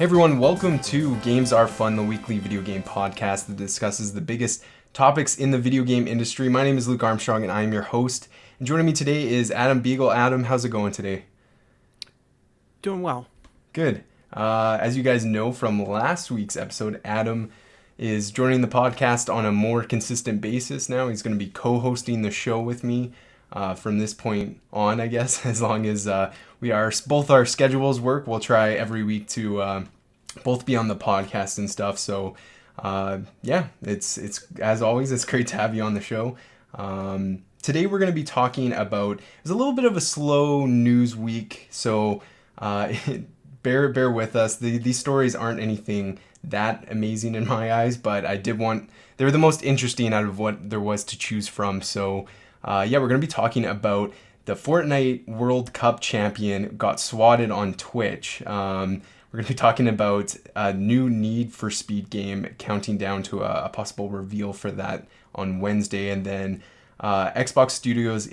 Hey everyone, welcome to Games Are Fun, the weekly video game podcast that discusses the biggest topics in the video game industry. My name is Luke Armstrong and I am your host. And joining me today is Adam Beagle. Adam, how's it going today? Doing well. Good. As you guys know from last week's episode, Adam is joining the podcast on a more consistent basis now. He's going to be co-hosting the show with me from this point on, I guess, as long as both our schedules work. We'll try every week to both be on the podcast and stuff. So it's as always, it's great to have you on the show. Today we're going to be talking about, it was a little bit of a slow news week, so bear with us. These stories aren't anything that amazing in my eyes, but they were the most interesting out of what there was to choose from. So we're going to be talking about the Fortnite World Cup champion got swatted on Twitch. We're going to be talking about a new Need for Speed game, counting down to a possible reveal for that on Wednesday. And then Xbox Studios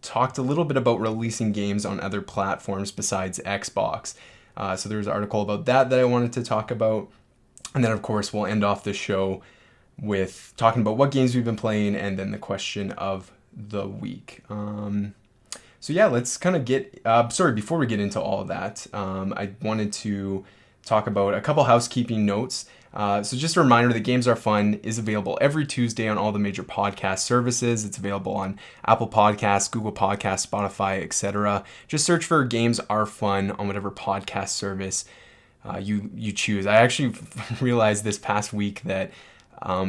talked a little bit about releasing games on other platforms besides Xbox. So there's an article about that I wanted to talk about. And then, of course, we'll end off the show with talking about what games we've been playing and then the question of the week. Let's kind of before we get into all of that, I wanted to talk about a couple housekeeping notes. So just a reminder that Games Are Fun is available every Tuesday on all the major podcast services. It's available on Apple Podcasts, Google Podcasts, Spotify, etc. Just search for Games Are Fun on whatever podcast service you choose. I actually realized this past week that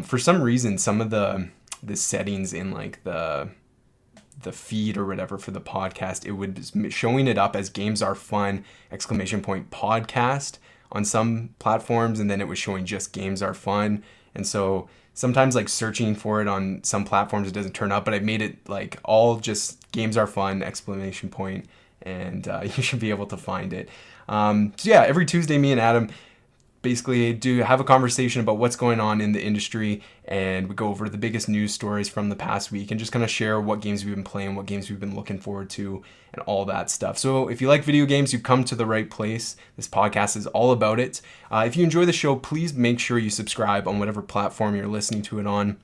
for some reason some of the settings in like the feed or whatever for the podcast, it would showing it up as Games Are Fun ! Podcast on some platforms, and then it was showing just Games Are Fun. And so sometimes like searching for it on some platforms it doesn't turn up, but I made it like all just Games Are Fun ! And you should be able to find it. Every Tuesday me and Adam basically do have a conversation about what's going on in the industry, and we go over the biggest news stories from the past week and just kind of share what games we've been playing, what games we've been looking forward to, and all that stuff. So if you like video games, you've come to the right place. This podcast is all about it. If you enjoy the show, please make sure you subscribe on whatever platform you're listening to it on.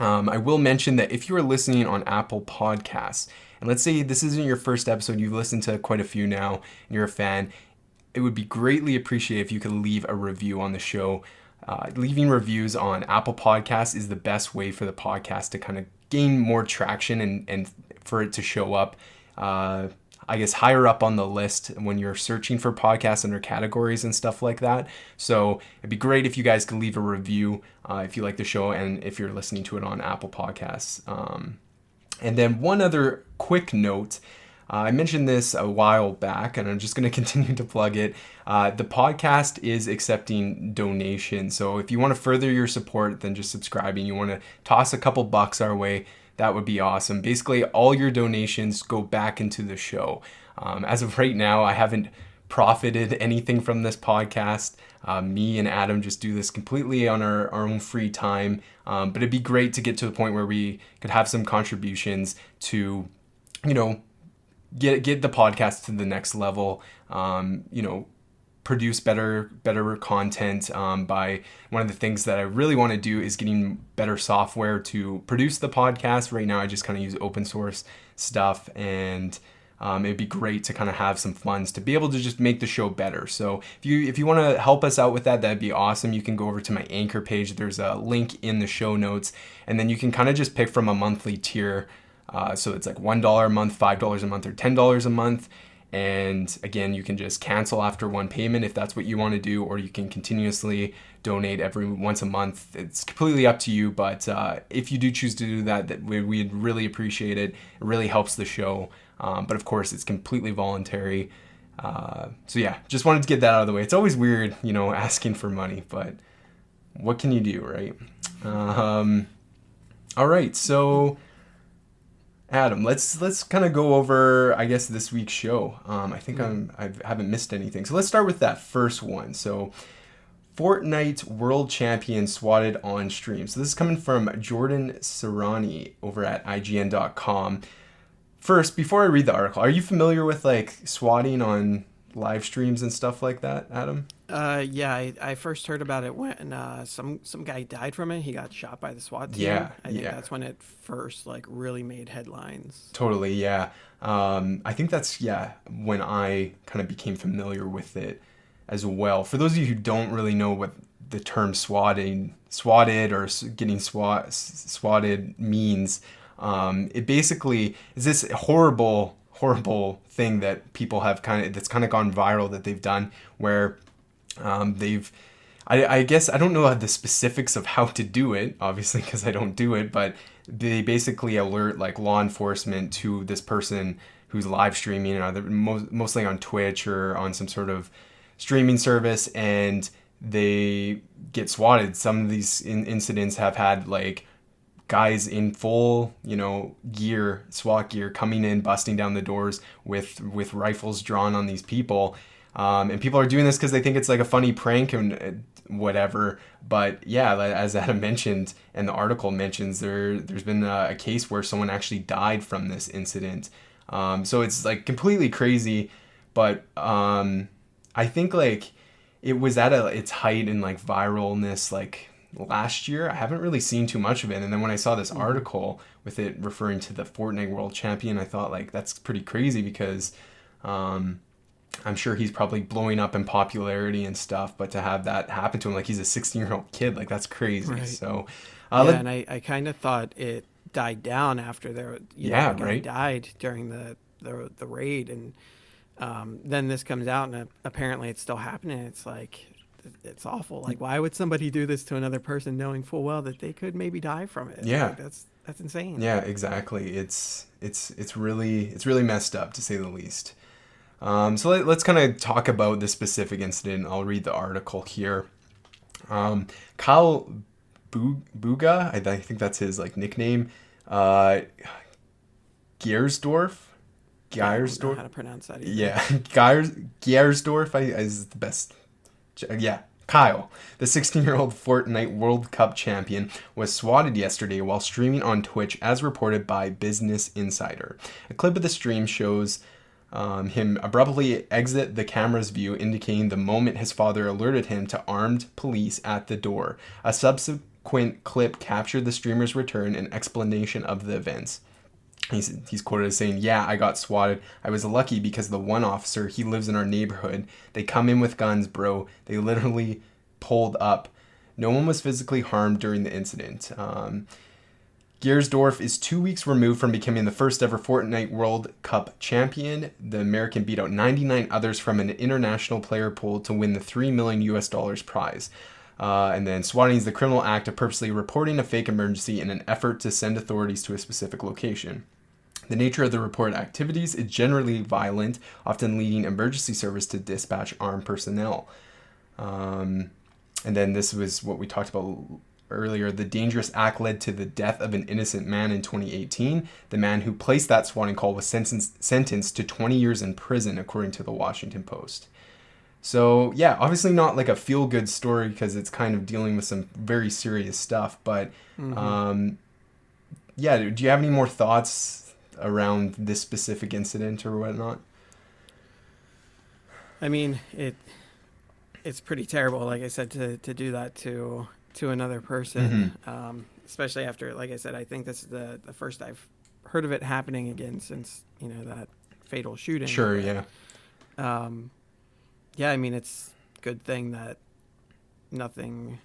I will mention that if you are listening on Apple Podcasts, and let's say this isn't your first episode, you've listened to quite a few now, and you're a fan, it would be greatly appreciated if you could leave a review on the show. Leaving reviews on Apple Podcasts is the best way for the podcast to kind of gain more traction and for it to show up, higher up on the list when you're searching for podcasts under categories and stuff like that. So it'd be great if you guys could leave a review if you like the show and if you're listening to it on Apple Podcasts. And then one other quick note. I mentioned this a while back, and I'm just going to continue to plug it. The podcast is accepting donations. So if you want to further your support than just subscribing, you want to toss a couple bucks our way, that would be awesome. Basically, all your donations go back into the show. As of right now, I haven't profited anything from this podcast. Me and Adam just do this completely on our own free time. But it'd be great to get to the point where we could have some contributions to, get the podcast to the next level, produce better content. By one of the things that I really want to do is getting better software to produce the podcast. Right now I just kind of use open source stuff, and it'd be great to kind of have some funds to be able to just make the show better. So if you want to help us out with that, that'd be awesome. You can go over to my Anchor page. There's a link in the show notes, and then you can kind of just pick from a monthly tier. So it's like $1 a month, $5 a month, or $10 a month. And again, you can just cancel after one payment if that's what you want to do, or you can continuously donate once a month. It's completely up to you. But if you do choose to do that, we'd really appreciate it. It really helps the show. But of course, it's completely voluntary. Just wanted to get that out of the way. It's always weird, asking for money, but what can you do, right? All right, so Adam, let's kind of go over, I guess, this week's show. I think I haven't missed anything. So let's start with that first one. So Fortnite World Champion swatted on stream. So this is coming from Jordan Serrani over at IGN.com. First, before I read the article, are you familiar with like swatting on live streams and stuff like that, Adam? Yeah, I first heard about it when some guy died from it. He got shot by the SWAT team. Yeah, I think yeah. that's when it first like really made headlines. Totally, yeah. I think that's when I kind of became familiar with it as well. For those of you who don't really know what the term swatted or getting swatted means, it basically is this horrible thing that people have that's kind of gone viral that they've done where they've I guess I don't know the specifics of how to do it, obviously, because I don't do it, but they basically alert like law enforcement to this person who's live streaming, either mostly on Twitch or on some sort of streaming service, and they get swatted. Some of these incidents have had like guys in full, gear, SWAT gear, coming in, busting down the doors with rifles drawn on these people. And people are doing this because they think it's like a funny prank and whatever. But yeah, as Adam mentioned, and the article mentions, there's been a case where someone actually died from this incident. So it's like completely crazy. But I think like it was at its height in like viralness like last year. I haven't really seen too much of it. And then when I saw this article with it referring to the Fortnite world champion, I thought like that's pretty crazy because I'm sure he's probably blowing up in popularity and stuff, but to have that happen to him, like he's a 16-year-old kid, like that's crazy. Right. So, Yeah, and I kind of thought it died down after yeah, the guy right. died during the raid, and then this comes out, and apparently it's still happening. It's like it's awful. Like, why would somebody do this to another person, knowing full well that they could maybe die from it? Yeah, Like, that's insane. yeah, exactly. It's really messed up to say the least. So let's kind of talk about this specific incident. I'll read the article here. Kyle Buga, I think that's his like nickname. Giersdorf. Yeah, I don't know how to pronounce that either. Yeah, Giersdorf is the best. Yeah, Kyle, the 16-year-old Fortnite World Cup champion, was swatted yesterday while streaming on Twitch, as reported by Business Insider. A clip of the stream shows him abruptly exit the camera's view, indicating the moment his father alerted him to armed police at the door. A subsequent clip captured the streamer's return and explanation of the events. He's quoted as saying, "Yeah, I got swatted. I was lucky because the one officer, he lives in our neighborhood. They come in with guns, bro. They literally pulled up. No one was physically harmed during the incident." Giersdorf is 2 weeks removed from becoming the first ever Fortnite World Cup champion. The American beat out 99 others from an international player pool to win the $3 million prize. And then swatting is the criminal act of purposely reporting a fake emergency in an effort to send authorities to a specific location. The nature of the reported activities is generally violent, often leading emergency service to dispatch armed personnel. And then this was what we talked about earlier. The dangerous act led to the death of an innocent man in 2018. The man who placed that swatting call was sentenced to 20 years in prison, according to the Washington Post. So, yeah, obviously not like a feel-good story because it's kind of dealing with some very serious stuff. But, yeah, do you have any more thoughts around this specific incident or whatnot? I mean, it's pretty terrible, like I said, to do that to another person, especially after, like I said, I think this is the first I've heard of it happening again since, that fatal shooting. Sure, yeah. Yeah, I mean, it's a good thing that nothing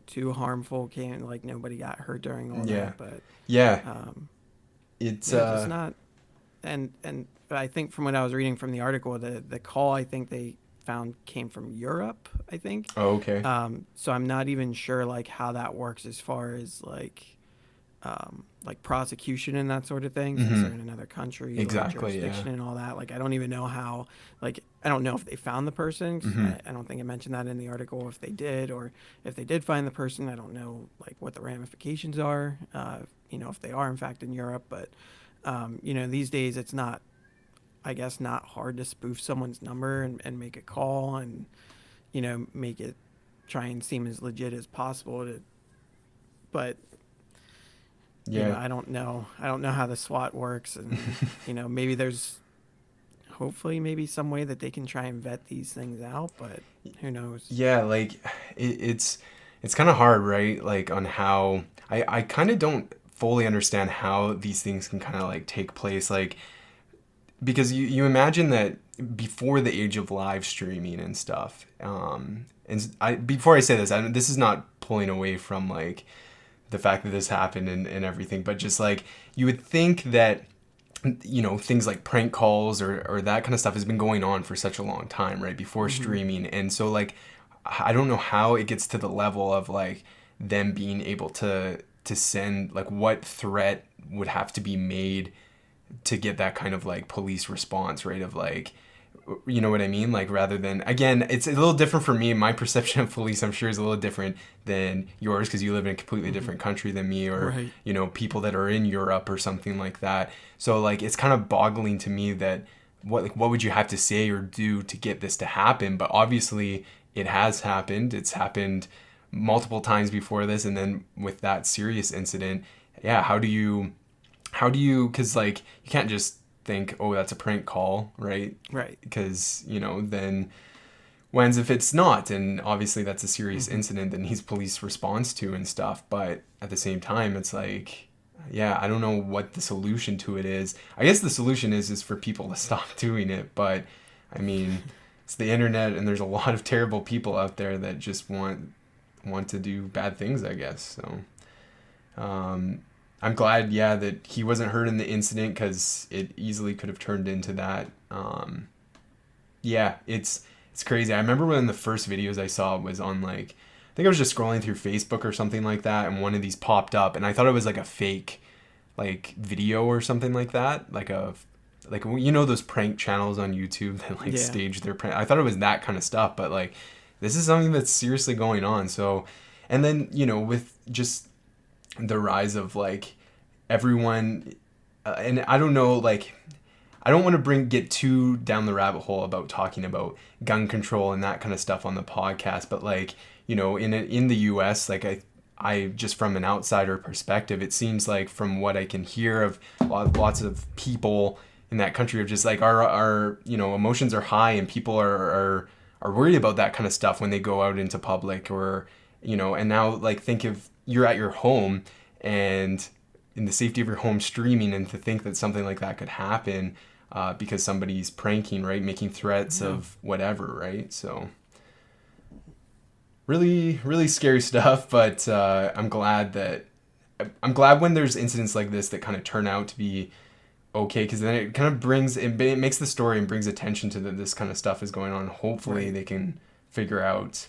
too harmful came, like nobody got hurt during all that, but it's just not, and I think from what I was reading from the article, the call I think they found came from Europe, I think. Oh, okay. So I'm not even sure like how that works as far as like prosecution and that sort of thing, since they're in another country, exactly, jurisdiction and all that. Like I don't even know how. Like I don't know if they found the person. 'Cause I don't think it mentioned that in the article. If they did, or if they did find the person, I don't know like what the ramifications are. If they are in fact in Europe, but these days it's not, I guess, not hard to spoof someone's number and make a call and make it try and seem as legit as possible. But I don't know how the SWAT works, and maybe there's hopefully maybe some way that they can try and vet these things out, but who knows? Yeah, like it's kind of hard, right? Like on how I kind of don't fully understand how these things can kind of like take place, like because you imagine that before the age of live streaming and stuff. And before I say this, this is not pulling away from like the fact that this happened and everything, but just like you would think that things like prank calls or that kind of stuff has been going on for such a long time, right? Before streaming. And so like I don't know how it gets to the level of like them being able to send, like what threat would have to be made to get that kind of like police response, right? Of like, you know what I mean? Like rather than, again, it's a little different for me. My perception of police, I'm sure, is a little different than yours because you live in a completely different country than me, or Right. people that are in Europe or something like that. So like it's kind of boggling to me that what would you have to say or do to get this to happen? But obviously it has happened. It's happened multiple times before this, and then with that serious incident, yeah, how do you because like you can't just think, oh, that's a prank call, right? Right. Because then when's if it's not, and obviously that's a serious incident that needs police response to and stuff. But at the same time, it's like, yeah, I don't know what the solution to it is. I guess the solution is for people to stop doing it, but I mean, it's the internet, and there's a lot of terrible people out there that just want to do bad things, I guess. So I'm glad, yeah, that he wasn't hurt in the incident because it easily could have turned into that. Yeah, it's crazy. I remember when the first videos I saw was on like, I think I was just scrolling through Facebook or something like that, and one of these popped up, and I thought it was like a fake like video or something like that, like those prank channels on YouTube that like Yeah. stage their prank. I thought it was that kind of stuff, but like this is something that's seriously going on. So, and then with just the rise of like everyone, and I don't know, like I don't want to get too down the rabbit hole about talking about gun control and that kind of stuff on the podcast, but like in the US, like I just from an outsider perspective, it seems like from what I can hear of lots of people in that country of just like our emotions are high, and people are worried about that kind of stuff when they go out into public, or and now like think if you're at your home and in the safety of your home streaming, and to think that something like that could happen because somebody's pranking, right, making threats of whatever, right? So really, really scary stuff. But I'm glad when there's incidents like this that kind of turn out to be okay, because then it kind of it makes the story and brings attention to that this kind of stuff is going on. Hopefully they can figure out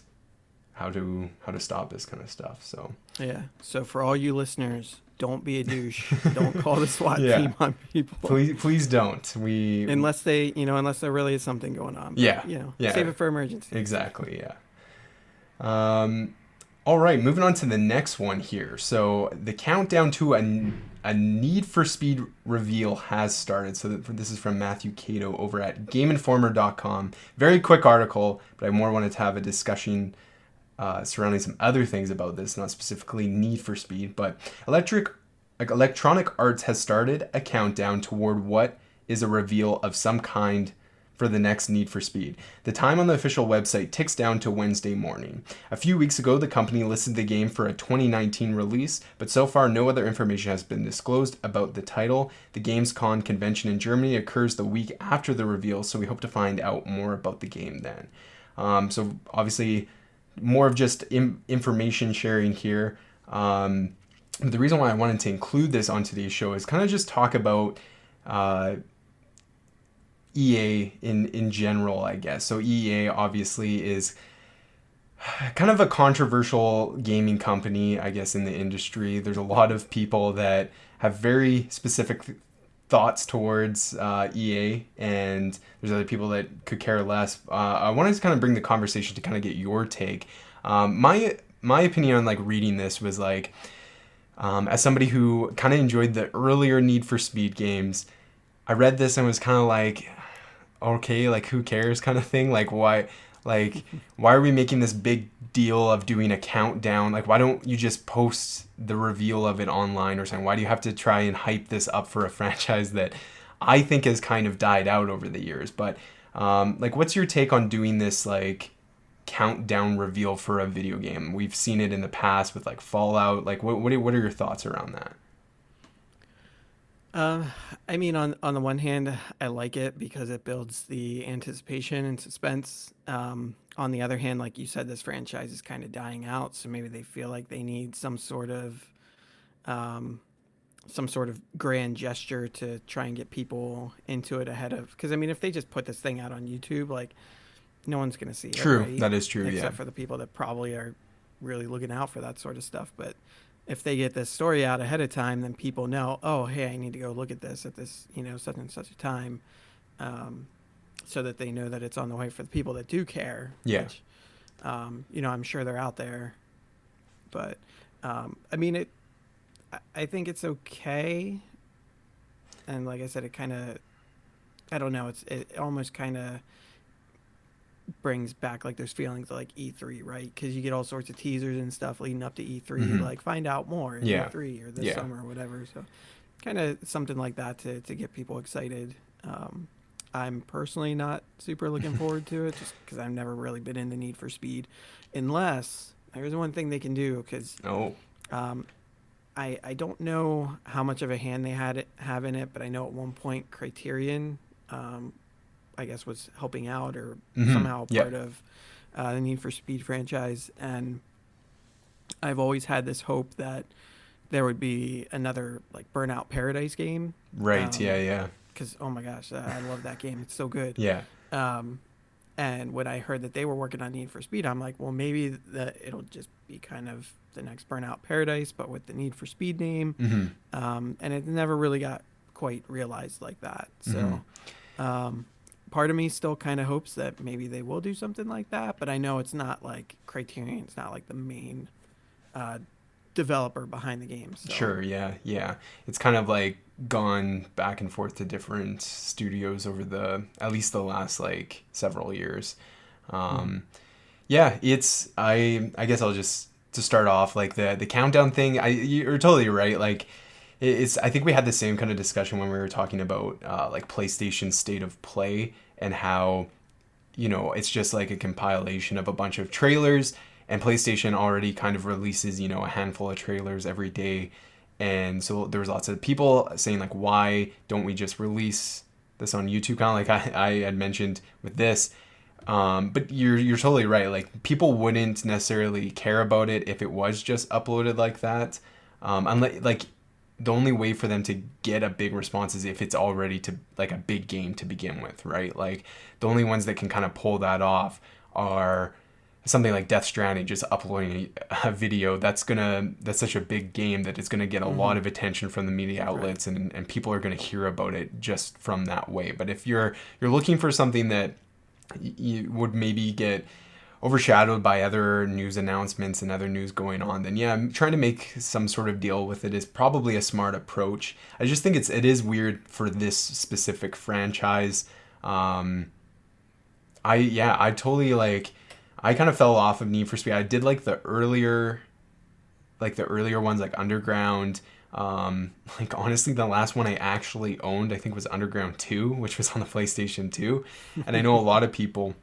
how to stop this kind of stuff. So Yeah. So for all you listeners, don't be a douche. Don't call the SWAT Yeah. team on people. please don't. Unless unless there really is something going on. But, Yeah. Yeah. Save it for emergency. Exactly, yeah. All right, moving on to the next one here. So the countdown to a Need for Speed reveal has started. So this is from Matthew Cato over at GameInformer.com. Very quick article, but I more wanted to have a discussion surrounding some other things about this, not specifically Need for Speed, but Electronic Arts has started a countdown toward what is a reveal of some kind for the next Need for Speed. The time on the official website ticks down to Wednesday morning. A few weeks ago, the company listed the game for a 2019 release, but so far no other information has been disclosed about the title. The Gamescom convention in Germany occurs the week after the reveal, so we hope to find out more about the game then. So obviously more of just information sharing here. The reason why I wanted to include this on today's show is kind of just talk about EA in general, I guess. So EA obviously is kind of a controversial gaming company, I guess, in the industry. There's a lot of people that have very specific thoughts towards EA, and there's other people that could care less. I wanted to kind of bring the conversation to kind of get your take. My opinion on like reading this was like, as somebody who kind of enjoyed the earlier Need for Speed games, I read this and was kind of like, okay, like who cares kind of thing. Like why are we making this big deal of doing a countdown? Like why don't you just post the reveal of it online or something? Why do you have to try and hype this up for a franchise that I think has kind of died out over the years. But like, what's your take on doing this like countdown reveal for a video game? We've seen it in the past with like Fallout. Like, what are your thoughts around that? I mean, on the one hand, I like it because it builds the anticipation and suspense. On the other hand, like you said, this franchise is kind of dying out, so maybe they feel like they need um, some sort of grand gesture to try and get people into it ahead of. Because I mean, if they just put this thing out on YouTube, like no one's gonna see it, True, right? that is true. Yeah, Except for the people that probably are really looking out for that sort of stuff. But if they get this story out ahead of time, then people know, oh, hey, I need to go look at this such and such a time, so that they know that it's on the way for the people that do care. yeah, Which, I'm sure they're out there. But, I mean, I think it's okay. And like I said, it kind of, I don't know, it almost kind of brings back like those feelings of like E3, right? Because you get all sorts of teasers and stuff leading up to E3, like find out more in yeah, E3 or this summer or whatever. So kind of something like that to get people excited. I'm personally not super looking forward to it just because I've never really been into Need for Speed, unless there's one thing they can do because oh, I don't know how much of a hand they have in it, but I know at one point Criterion, I guess, was helping out or somehow part of the Need for Speed franchise. And I've always had this hope that there would be another like Burnout Paradise game. right, yeah, Because, oh my gosh, I love that game. It's so good. yeah, And when I heard that they were working on Need for Speed, I'm like, well, maybe it'll just be kind of the next Burnout Paradise, but with the Need for Speed name. And it never really got quite realized like that. So part of me still kind of hopes that maybe they will do something like that, but I know it's not like Criterion. It's not like the main developer behind the game. So. Sure, yeah. It's kind of like gone back and forth to different studios over at least the last like several years. Yeah, I guess I'll just to start off like the countdown thing. You're totally right. Like I think we had the same kind of discussion when we were talking about like PlayStation State of Play and how it's just like a compilation of a bunch of trailers. And PlayStation already kind of releases, a handful of trailers every day. And so there was lots of people saying, like, why don't we just release this on YouTube? Kind of like I had mentioned with this. But you're totally right. Like, people wouldn't necessarily care about it if it was just uploaded like that. Unless, like, the only way for them to get a big response is if it's already to like a big game to begin with, right? Like, the only ones that can kind of pull that off are something like Death Stranding, just uploading a video that's such a big game that it's gonna get a lot of attention from the media outlets, right. and people are gonna hear about it just from that way. But if you're looking for something that you would maybe get overshadowed by other news announcements and other news going on, then yeah, trying to make some sort of deal with it is probably a smart approach. I just think it is weird for this specific franchise. I totally like. I kind of fell off of Need for Speed. I did like the earlier ones, like Underground. Like honestly, the last one I actually owned, I think, was Underground 2, which was on the PlayStation 2. And I know a lot of people,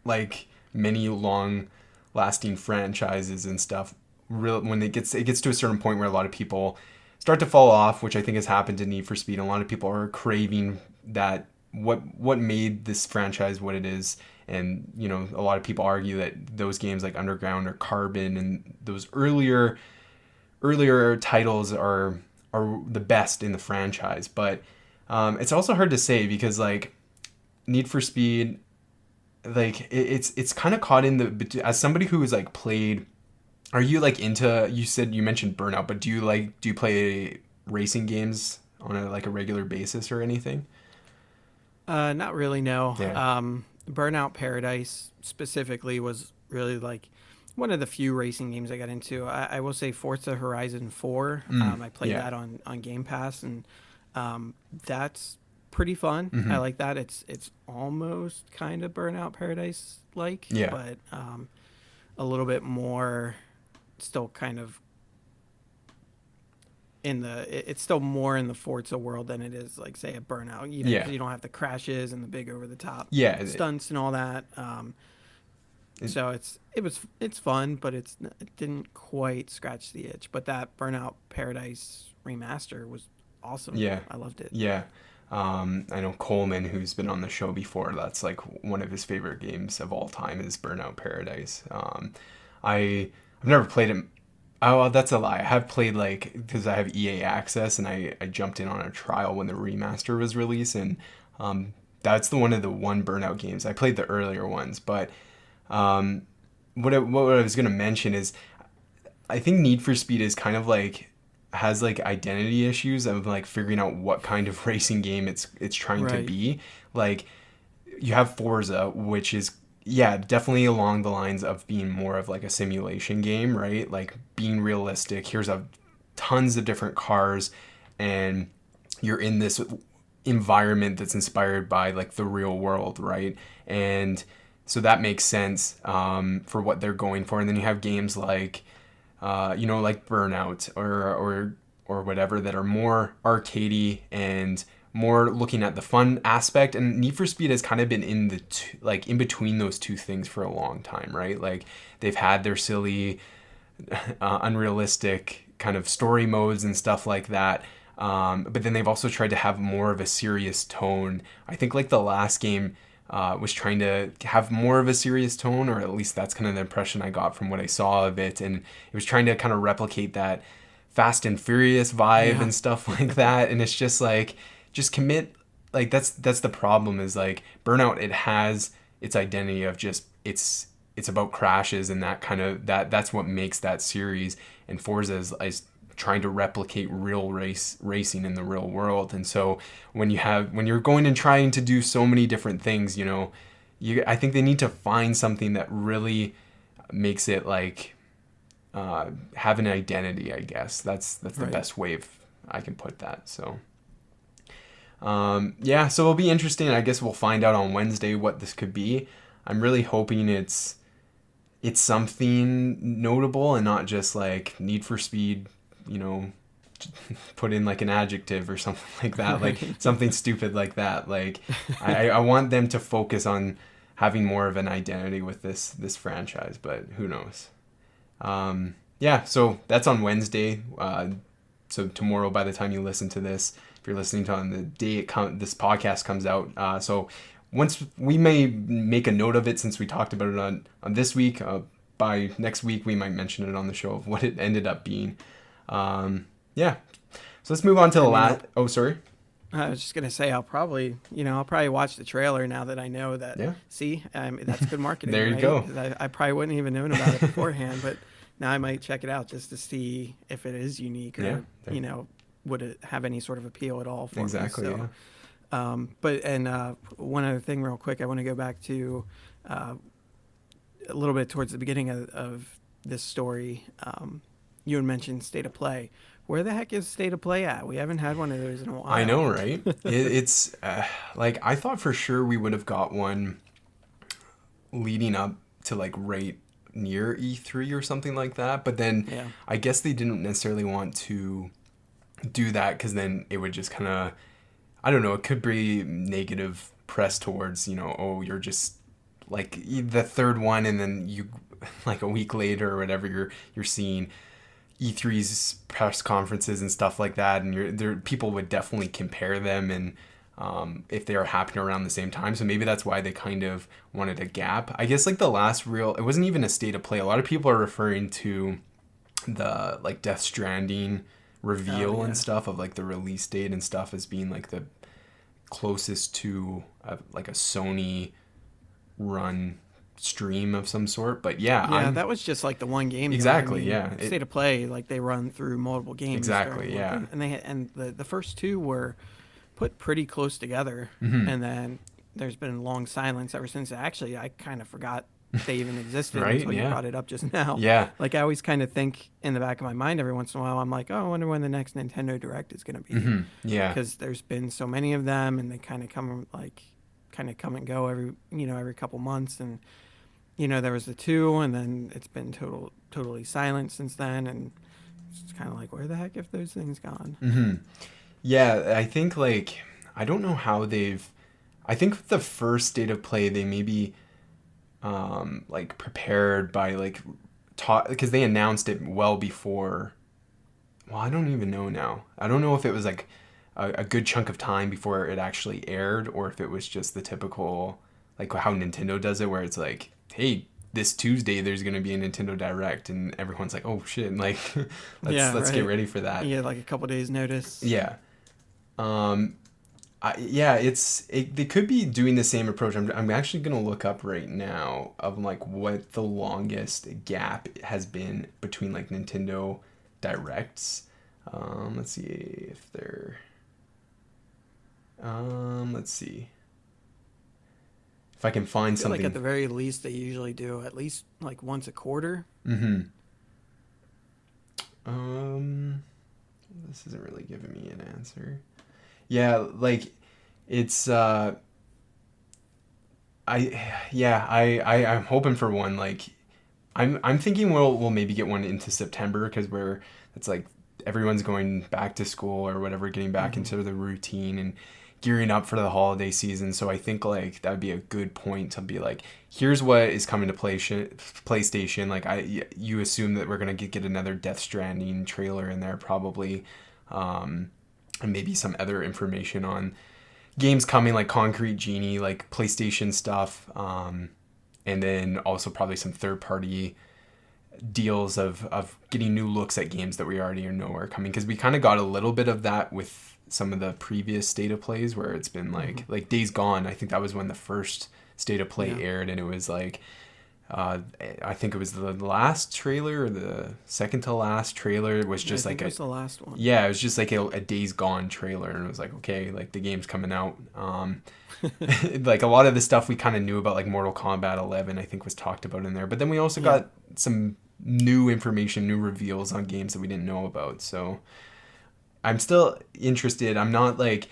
like many long-lasting franchises and stuff, when it gets to a certain point where a lot of people start to fall off, which I think has happened to Need for Speed. A lot of people are craving that what made this franchise what it is. And, a lot of people argue that those games like Underground or Carbon and those earlier titles are the best in the franchise. But it's also hard to say because, like, Need for Speed, like, it's kind of caught in the... As somebody who has, like, played... Are you, like, into... You mentioned Burnout, but do you play racing games on a regular basis or anything? Not really, no. Yeah. Burnout Paradise specifically was really like one of the few racing games I got into. I will say Forza Horizon 4. I played that on Game Pass, and that's pretty fun. I like that. It's almost kind of Burnout Paradise like, but a little bit more still kind of it's still more in the Forza world than it is like say a Burnout, even Yeah. because you don't have the crashes and the big over the top Yeah. stunts and all that. So it's fun, but it didn't quite scratch the itch. But that Burnout Paradise remaster was awesome. Yeah. I loved it. Yeah. I know Coleman, who's been on the show before, that's like one of his favorite games of all time is Burnout Paradise. I've never played it. Oh, that's a lie. I have played like because I have EA access and I jumped in on a trial when the remaster was released and that's the one of the one Burnout games. I played the earlier ones, but um, what I was gonna mention is I think Need for Speed is kind of like has like identity issues of like figuring out what kind of racing game it's trying to Right. be. Like you have Forza, which is yeah, definitely along the lines of being more of like a simulation game, right? Like being realistic. Here's a tons of different cars and you're in this environment that's inspired by like the real world, right? And so that makes sense for what they're going for. And then you have games like like Burnout or whatever that are more arcadey and more looking at the fun aspect. And Need for Speed has kind of been in the like in between those two things for a long time, right? Like they've had their silly, unrealistic kind of story modes and stuff like that. But then they've also tried to have more of a serious tone. I think like the last game was trying to have more of a serious tone, or at least that's kind of the impression I got from what I saw of it. And it was trying to kind of replicate that Fast and Furious vibe Yeah. and stuff like that. And it's just like, just commit. Like that's the problem is like Burnout. It has its identity of just it's about crashes and that kind of that's what makes that series. And Forza is trying to replicate real racing in the real world. And so when you're going and trying to do so many different things, I think they need to find something that really makes it like have an identity. I guess that's the Right. best way I can put that. So yeah, so it'll be interesting. I guess we'll find out on Wednesday what this could be. I'm really hoping it's something notable and not just like Need for Speed, you know, put in like an adjective or something like that, like Right. something stupid like that. Like I want them to focus on having more of an identity with this franchise, but who knows? Yeah, so that's on Wednesday. So tomorrow, by the time you listen to this, if you're listening to on the day this podcast comes out, so once we may make a note of it since we talked about it on this week. By next week, we might mention it on the show of what it ended up being. Yeah. So let's move on to the last. Oh, sorry. I was just gonna say I'll probably watch the trailer now that I know that. Yeah. See, that's good marketing. There you right? go. 'Cause I probably wouldn't even known about it beforehand, but now I might check it out just to see if it is unique or Yeah. would it have any sort of appeal at all for Exactly. me. So, Yeah. but one other thing, real quick, I want to go back to a little bit towards the beginning of this story. You had mentioned State of Play. Where the heck is State of Play at? We haven't had one of those in a while. I know, right? It's like I thought for sure we would have got one leading up to like right near E3 or something like that. But then Yeah. I guess they didn't necessarily want to do that because then it would just kind of, I don't know, it could be negative press towards, oh, you're just like the third one and then you like a week later or whatever you're seeing E3's press conferences and stuff like that, and people would definitely compare them and if they are happening around the same time. So maybe that's why they kind of wanted a gap. I guess like the last real, it wasn't even a State of Play. A lot of people are referring to the like Death Stranding reveal and stuff of like the release date and stuff as being like the closest to like a Sony run stream of some sort. But yeah, that was just like the one game. Exactly, yeah. State of Play, like they run through multiple games. Exactly, yeah. And the first two were put pretty close together, Mm-hmm. and then there's been long silence ever since. Actually, I kind of forgot they even existed Right, until you yeah. brought it up just now. Yeah. Like I always kind of think in the back of my mind every once in a while, I'm like, oh, I wonder when the next Nintendo Direct is going to be. Mm-hmm. Yeah. Because there's been so many of them, and they kind of come and go every couple months, and there was the two, and then it's been totally silent since then, and It's kind of like, where the heck have those things gone? Hmm. Yeah, I think like I don't know how they've. I think the first state of play they maybe like prepared by like taught because they announced it well before. Well, I don't even know now. I don't know if it was like a good chunk of time before it actually aired, or if it was just the typical like how Nintendo does it, where it's like, hey, this Tuesday there's gonna be a Nintendo Direct, and everyone's like, oh shit, like let's Yeah, let's get right. ready for that. You get like a couple days notice. Yeah. Um, yeah, they could be doing the same approach. I'm actually gonna look up right now of like what the longest gap has been between like Nintendo Directs. Let's see if they're. Let's see if I can I find feel like at something. the very least they usually do at least like once a quarter. Mm-hmm. Um, this isn't really giving me an answer. Yeah, like it's I'm hoping for one. Like I'm thinking we'll maybe get one into September because we're it's like everyone's going back to school or whatever, getting back Hmm. into the routine and gearing up for the holiday season. So I think like that would be a good point to be like, here's what is coming to PlayStation. Like you assume that we're gonna get another Death Stranding trailer in there probably, and maybe some other information on games coming like Concrete Genie, like PlayStation stuff, and then also probably some third party deals of getting new looks at games that we already know are coming, because we kind of got a little bit of that with some of the previous state of plays where it's been Hmm. like Days Gone. I think that was when the first state of play Yeah. aired, and it was like uh, I think it was the last trailer or the second to last trailer. It was Yeah, I just like think it a was the last one. yeah, it was just like a Days Gone trailer, and it was like, okay, like the game's coming out. Like a lot of the stuff we kind of knew about, like Mortal Kombat 11, I think was talked about in there. But then we also Yeah. got some new information, new reveals on games that we didn't know about. So I'm still interested. I'm not like,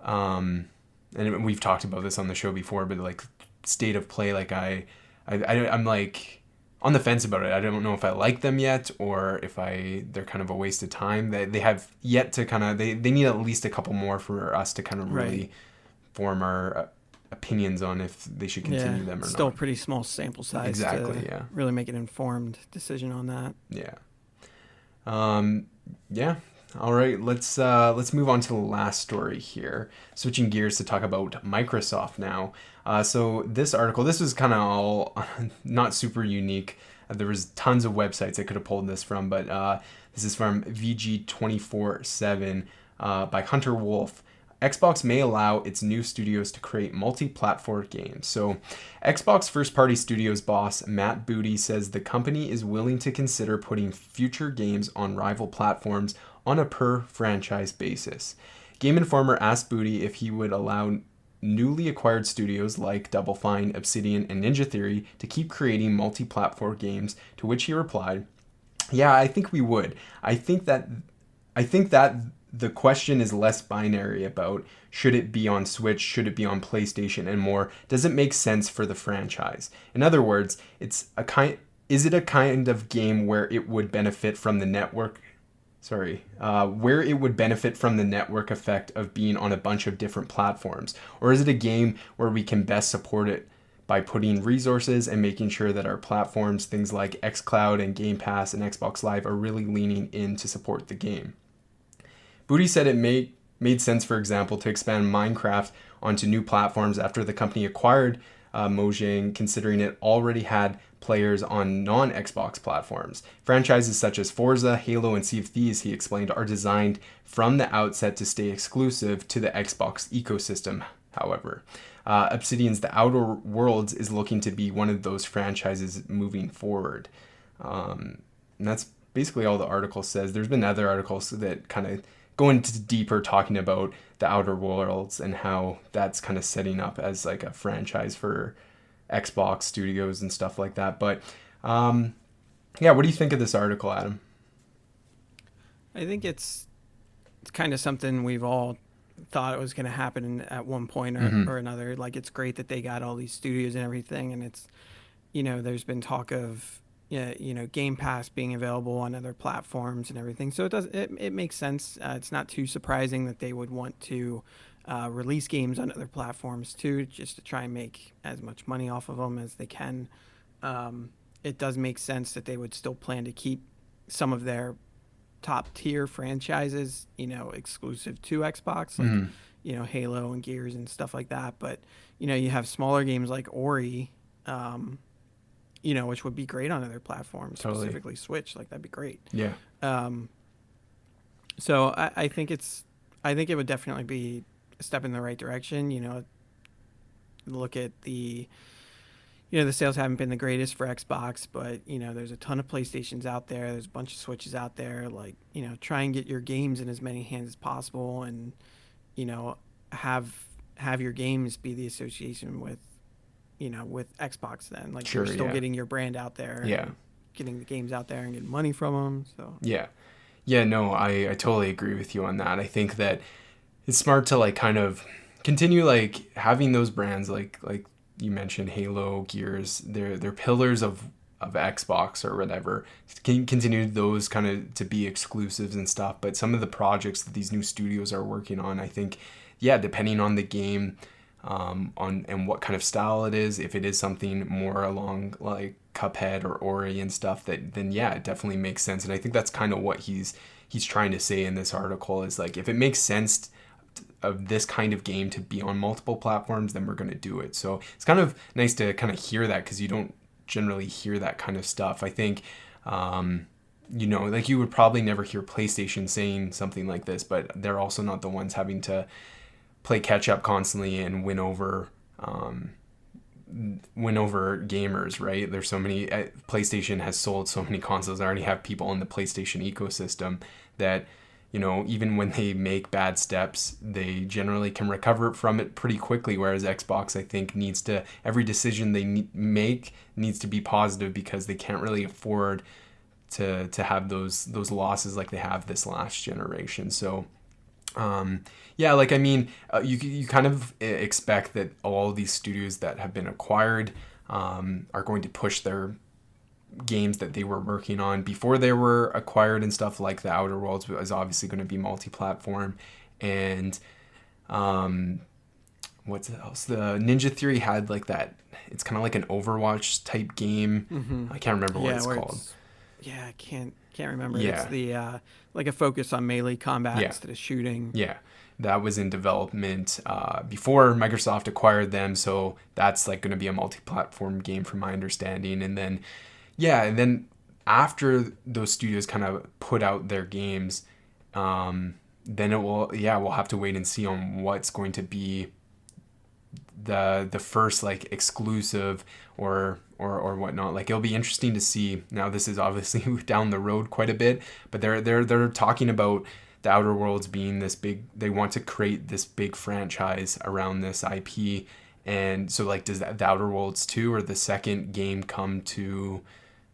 and we've talked about this on the show before, but like state of play, like I'm like on the fence about it. I don't know if I like them yet or if they're kind of a waste of time. They have yet to kind of they need at least a couple more for us to kind of Right. really form our opinions on if they should Yeah. continue them or Still a not. pretty small sample size Exactly. to Yeah. really make an informed decision on that. Yeah. Um, yeah. All right. Let's move on to the last story here. Switching gears to talk about Microsoft now. So this article, this was kind of all not super unique. There was tons of websites I could have pulled this from, but this is from VG247 by Hunter Wolf. Xbox may allow its new studios to create multi-platform games. So, Xbox first-party studios boss Matt Booty says the company is willing to consider putting future games on rival platforms on a per-franchise basis. Game Informer asked Booty if he would allow newly acquired studios like Double Fine, Obsidian, and Ninja Theory to keep creating multi-platform games, to which he replied, "Yeah, I think we would. I think that the question is less binary about should it be on Switch, should it be on PlayStation, and more. Does it make sense for the franchise? In other words, is it a kind of game where it would benefit from the network? Where it would benefit from the network effect of being on a bunch of different platforms, or is it a game where we can best support it by putting resources and making sure that our platforms, things like xCloud and Game Pass and Xbox Live, are really leaning in to support the game?" Booty said it made sense, for example, to expand Minecraft onto new platforms after the company acquired Mojang, considering it already had players on non-Xbox platforms. Franchises such as Forza, Halo, and Sea of Thieves, he explained, are designed from the outset to stay exclusive to the Xbox ecosystem, however. Obsidian's The Outer Worlds is looking to be one of those franchises moving forward. And that's basically all the article says. There's been other articles that kind of go into deeper talking about the Outer Worlds and how that's kind of setting up as like a franchise for Xbox studios and stuff like that. But yeah, what do you think of this article, Adam? I think it's kind of something we've all thought it was going to happen at one point Mm-hmm. or another. Like, it's great that they got all these studios and everything, and it's, there's been talk of yeah, Game Pass being available on other platforms and everything. So it makes sense. It's not too surprising that they would want to release games on other platforms too, just to try and make as much money off of them as they can. It does make sense that they would still plan to keep some of their top tier franchises, exclusive to Xbox, like, Halo and Gears and stuff like that. But, you have smaller games like Ori, which would be great on other platforms, Totally. specifically Switch. Like, that'd be great. Yeah. So I think it would definitely be a step in the right direction. Look at the sales haven't been the greatest for Xbox, but there's a ton of PlayStations out there. There's a bunch of Switches out there. Like, try and get your games in as many hands as possible, and have your games be the association with Xbox. Then, like, Sure, you're still yeah. getting your brand out there. Yeah. And getting the games out there and getting money from them. So Yeah, no, I totally agree with you on that. I think that it's smart to like kind of continue like having those brands like you mentioned, Halo, Gears, they're pillars of Xbox or whatever. Can continue those kind of to be exclusives and stuff. But some of the projects that these new studios are working on, I think, yeah, depending on the game, on and what kind of style it is, if it is something more along like Cuphead or Ori and stuff, then yeah, it definitely makes sense. And I think that's kind of what he's trying to say in this article is like, if it makes sense of this kind of game to be on multiple platforms, then we're going to do it. So it's kind of nice to kind of hear that, because you don't generally hear that kind of stuff. I think, like you would probably never hear PlayStation saying something like this, but they're also not the ones having to play catch up constantly and win over gamers, right? There's so many, PlayStation has sold so many consoles. I already have people in the PlayStation ecosystem that, even when they make bad steps, they generally can recover from it pretty quickly. Whereas Xbox, I think, every decision they make needs to be positive, because they can't really afford to have those losses like they have this last generation. So, you kind of expect that all these studios that have been acquired are going to push their games that they were working on before they were acquired and stuff. Like the Outer Worlds is obviously going to be multi-platform, and what's else? The Ninja Theory had like that. It's kind of like an Overwatch type game. Mm-hmm. I can't remember what it's called. I can't remember. Yeah. It's the like a focus on melee combat instead of shooting. Yeah. That was in development before Microsoft acquired them, so that's like going to be a multi-platform game from my understanding. And then after those studios kind of put out their games, then we'll have to wait and see on what's going to be the first like exclusive or whatnot. Like, it'll be interesting to see. Now, this is obviously down the road quite a bit, but they're talking about the Outer Worlds being this big. They want to create this big franchise around this IP. And so, like, does the Outer Worlds 2 or the second game come to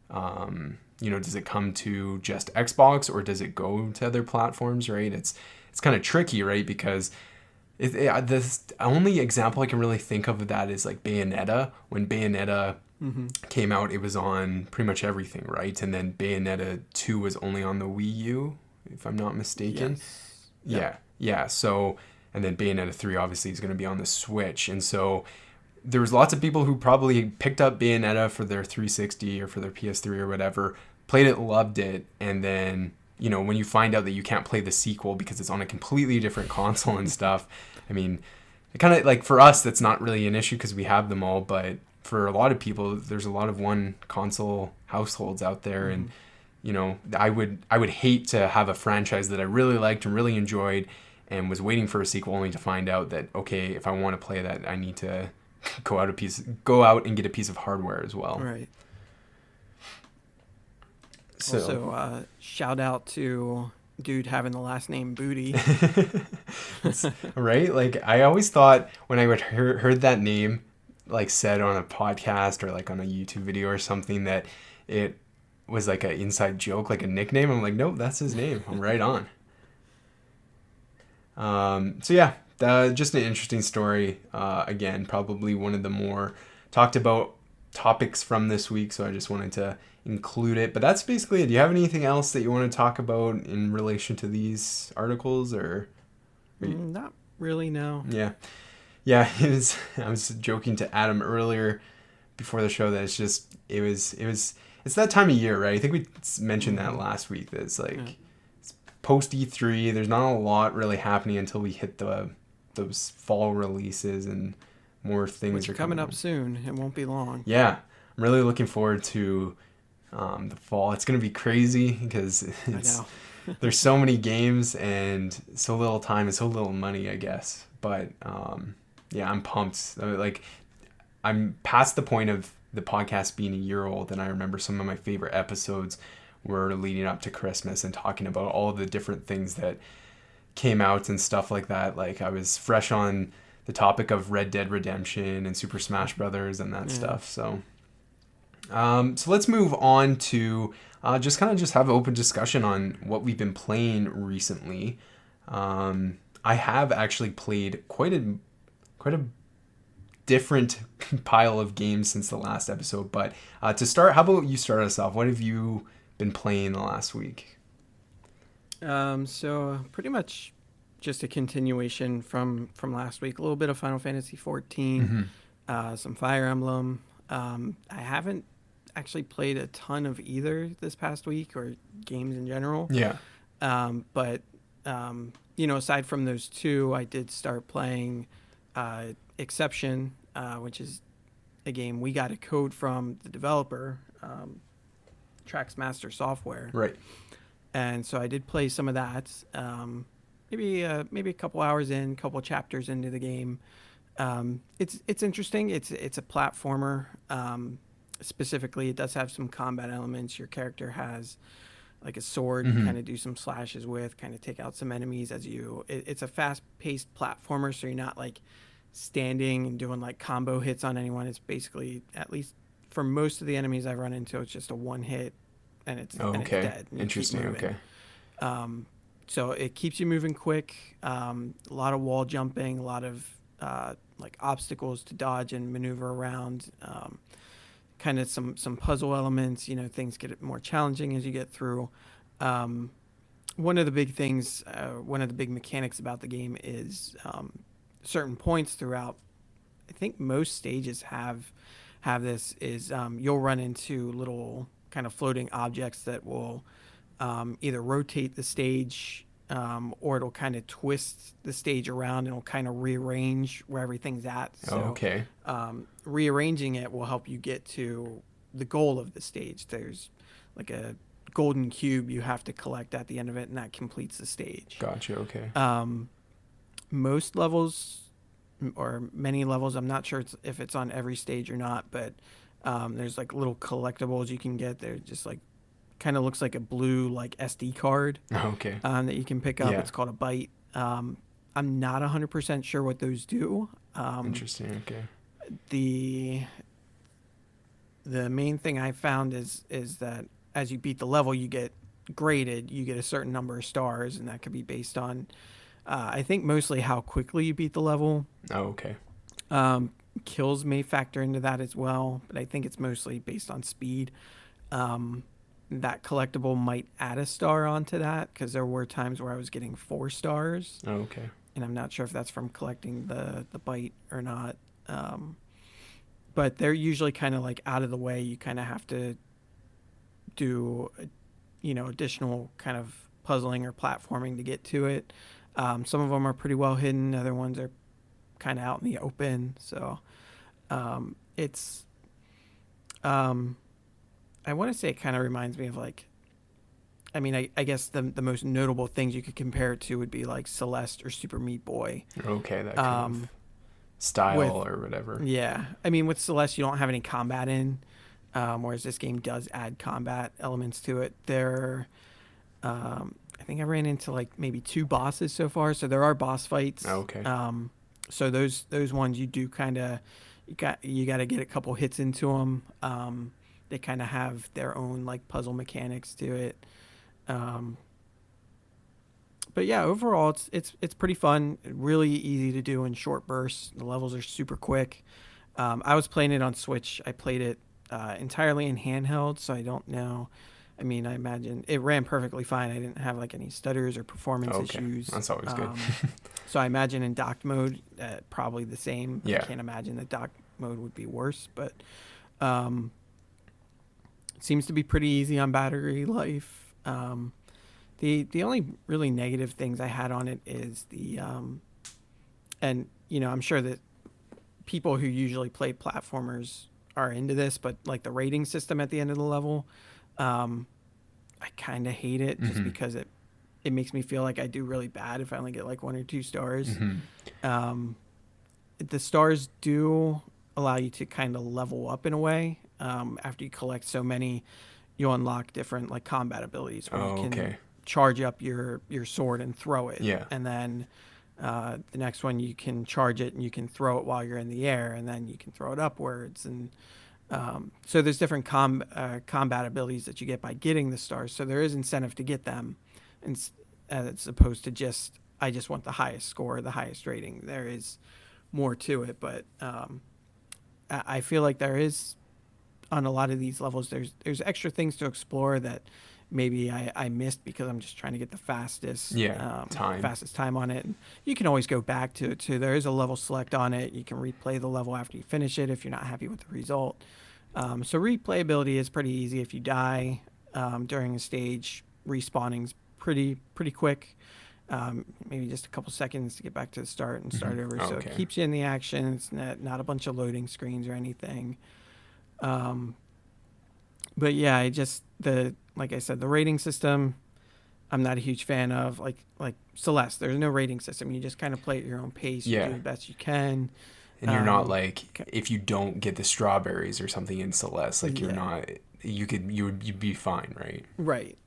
does it come to just Xbox, or does it go to other platforms, right? It's kind of tricky, right? Because the only example I can really think of that is like Bayonetta. When Bayonetta came out, it was on pretty much everything, right? And then Bayonetta 2 was only on the Wii U, if I'm not mistaken. Yes. Yeah. So, and then Bayonetta 3 obviously is going to be on the Switch. And so there was lots of people who probably picked up Bayonetta for their 360 or for their PS3 or whatever, played it, loved it, and then, when you find out that you can't play the sequel because it's on a completely different console and stuff, I mean, it kind of, like, for us, that's not really an issue because we have them all, but for a lot of people, there's a lot of one console households out there, and, I would hate to have a franchise that I really liked and really enjoyed and was waiting for a sequel only to find out that, okay, if I want to play that, I need to go out and get a piece of hardware as well. Right. So, also, shout out to dude having the last name Booty. right? Like, I always thought when I would heard that name, like, said on a podcast or like on a YouTube video or something, that it was like an inside joke, like a nickname. I'm like, nope, that's his name. I'm right on. So yeah, just an interesting story. Again, probably one of the more talked about topics from this week. So I just wanted to include it. But that's basically it. Do you have anything else that you want to talk about in relation to these articles, or? Not really, no. Yeah. Yeah, it was. I was joking to Adam earlier before the show that it's that time of year, right? I think we mentioned that last week. That it's like it's post E3. There's not a lot really happening until we hit those fall releases and more things Which are coming up soon. It won't be long. Yeah, I'm really looking forward to the fall. It's gonna be crazy because there's so many games and so little time and so little money, I guess. But yeah, I'm pumped. Like, I'm past the point of the podcast being a year old, and I remember some of my favorite episodes were leading up to Christmas and talking about all of the different things that came out and stuff like that. Like, I was fresh on the topic of Red Dead Redemption and Super Smash Brothers and that stuff. So let's move on to just have an open discussion on what we've been playing recently. I have actually played quite a different pile of games since the last episode. But to start, how about you start us off? What have you been playing the last week? So pretty much just a continuation from last week. A little bit of Final Fantasy 14, some Fire Emblem. I haven't actually played a ton of either this past week, or games in general. Yeah. But aside from those two, I did start playing Exception, which is a game we got a code from the developer, Traxmaster Software. Right. And so I did play some of that. Maybe a couple hours in, couple chapters into the game. It's interesting. It's a platformer. Specifically, it does have some combat elements. Your character has like a sword you kind of do some slashes with, kind of take out some enemies as it's a fast-paced platformer, so you're not like standing and doing like combo hits on anyone. It's basically, at least for most of the enemies I've run into, it's just a one hit and it's dead. Interesting. Okay. So it keeps you moving quick. A lot of wall jumping, a lot of like obstacles to dodge and maneuver around. Kind of some puzzle elements. Things get more challenging as you get through. One of the big things, one of the big mechanics about the game is certain points throughout. I think most stages have this. Is you'll run into little kind of floating objects that will either rotate the stage, or it'll kind of twist the stage around and it'll kind of rearrange where everything's at. So, rearranging it will help you get to the goal of the stage. There's like a golden cube you have to collect at the end of it, and that completes the stage. Gotcha. Okay. Most levels, or many levels, I'm not sure if it's on every stage or not, but there's like little collectibles you can get. They're just like, kind of looks like a blue like SD card. Okay. That you can pick up. Yeah. It's called a byte. I'm not 100% sure what those do. Interesting. Okay. The main thing I found is that as you beat the level, you get graded. You get a certain number of stars, and that could be based on, I think, mostly how quickly you beat the level. Oh, okay. Kills may factor into that as well, but I think it's mostly based on speed. That collectible might add a star onto that, because there were times where I was getting 4 stars. Oh, okay. And I'm not sure if that's from collecting the byte or not. But they're usually kind of like out of the way. You kind of have to do, additional kind of puzzling or platforming to get to it. Some of them are pretty well hidden. Other ones are kind of out in the open. So it's, I want to say it kind of reminds me of like, I guess the most notable things you could compare it to would be like Celeste or Super Meat Boy. Okay, that kind of style or whatever. Yeah. With Celeste, you don't have any combat in, whereas this game does add combat elements to it. I think I ran into like maybe 2 bosses so far, so there are boss fights. Okay. So those ones you do kind of, you got to get a couple hits into them. They kind of have their own like puzzle mechanics to it. But yeah, overall it's pretty fun, really easy to do in short bursts. The levels are super quick. I was playing it on Switch. I played it entirely in handheld, so I don't know. I mean, I imagine it ran perfectly fine. I didn't have like any stutters or performance Okay, issues. that's always good. So I imagine in docked mode, probably the same. I Yeah. can't imagine that docked mode would be worse, but um, it seems to be pretty easy on battery life. The only really negative things I had on it is and I'm sure that people who usually play platformers are into this, but like the rating system at the end of the level, I kind of hate it just because it makes me feel like I do really bad if I only get like 1 or 2 stars. The stars do allow you to kind of level up in a way. After you collect so many, you unlock different like combat abilities where you can charge up your sword and throw it. Yeah. And then the next one you can charge it and you can throw it while you're in the air, and then you can throw it upwards. And so there's different combat abilities that you get by getting the stars. So there is incentive to get them, and as opposed to I just want the highest score, the highest rating. There is more to it, but I feel like there is on a lot of these levels. There's extra things to explore that maybe I missed because I'm just trying to get the fastest time on it. And you can always go back to it too. There is a level select on it. You can replay the level after you finish it if you're not happy with the result. So replayability is pretty easy. If you die during a stage, respawning's pretty quick. Maybe just a couple seconds to get back to the start and start over. So it keeps you in the action. It's not a bunch of loading screens or anything. But yeah, like I said, the rating system, I'm not a huge fan of. Like Celeste, there's no rating system. You just kind of play at your own pace. You do the best you can. And you're not like, if you don't get the strawberries or something in Celeste, like you're not, you'd be fine, right? Right.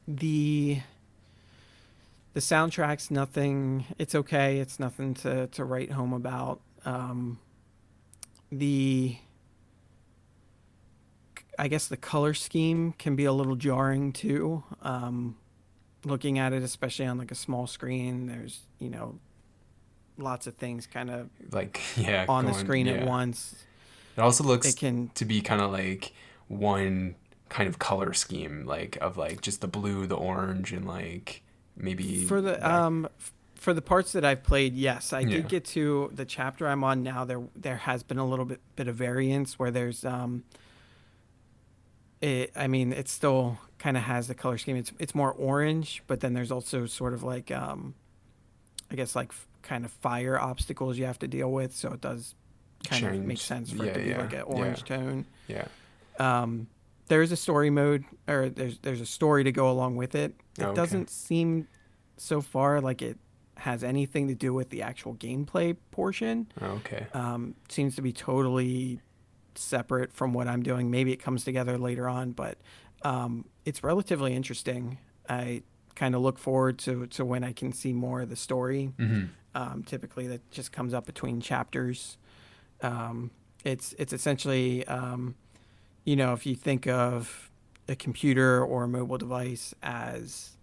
The soundtrack's nothing. It's okay. It's nothing to write home about. I guess the color scheme can be a little jarring too. Looking at it, especially on like a small screen, there's lots of things kind of like on the screen at once. It also looks to be kind of like one kind of color scheme, like of like just the blue, the orange, and like maybe for the parts that I've played. Yes, I did get to the chapter I'm on now. There has been a little bit of variance where there's it still kind of has the color scheme. It's more orange, but then there's also sort of like I guess like kind of fire obstacles you have to deal with. So it does kind of make sense for it to be like an orange tone. Yeah. There is a story mode, or there's a story to go along with it. It doesn't seem so far like it has anything to do with the actual gameplay portion. Seems to be totally separate from what I'm doing. Maybe it comes together later on, but it's relatively interesting. I kind of look forward to when I can see more of the story. Typically that just comes up between chapters. It's essentially if you think of a computer or a mobile device as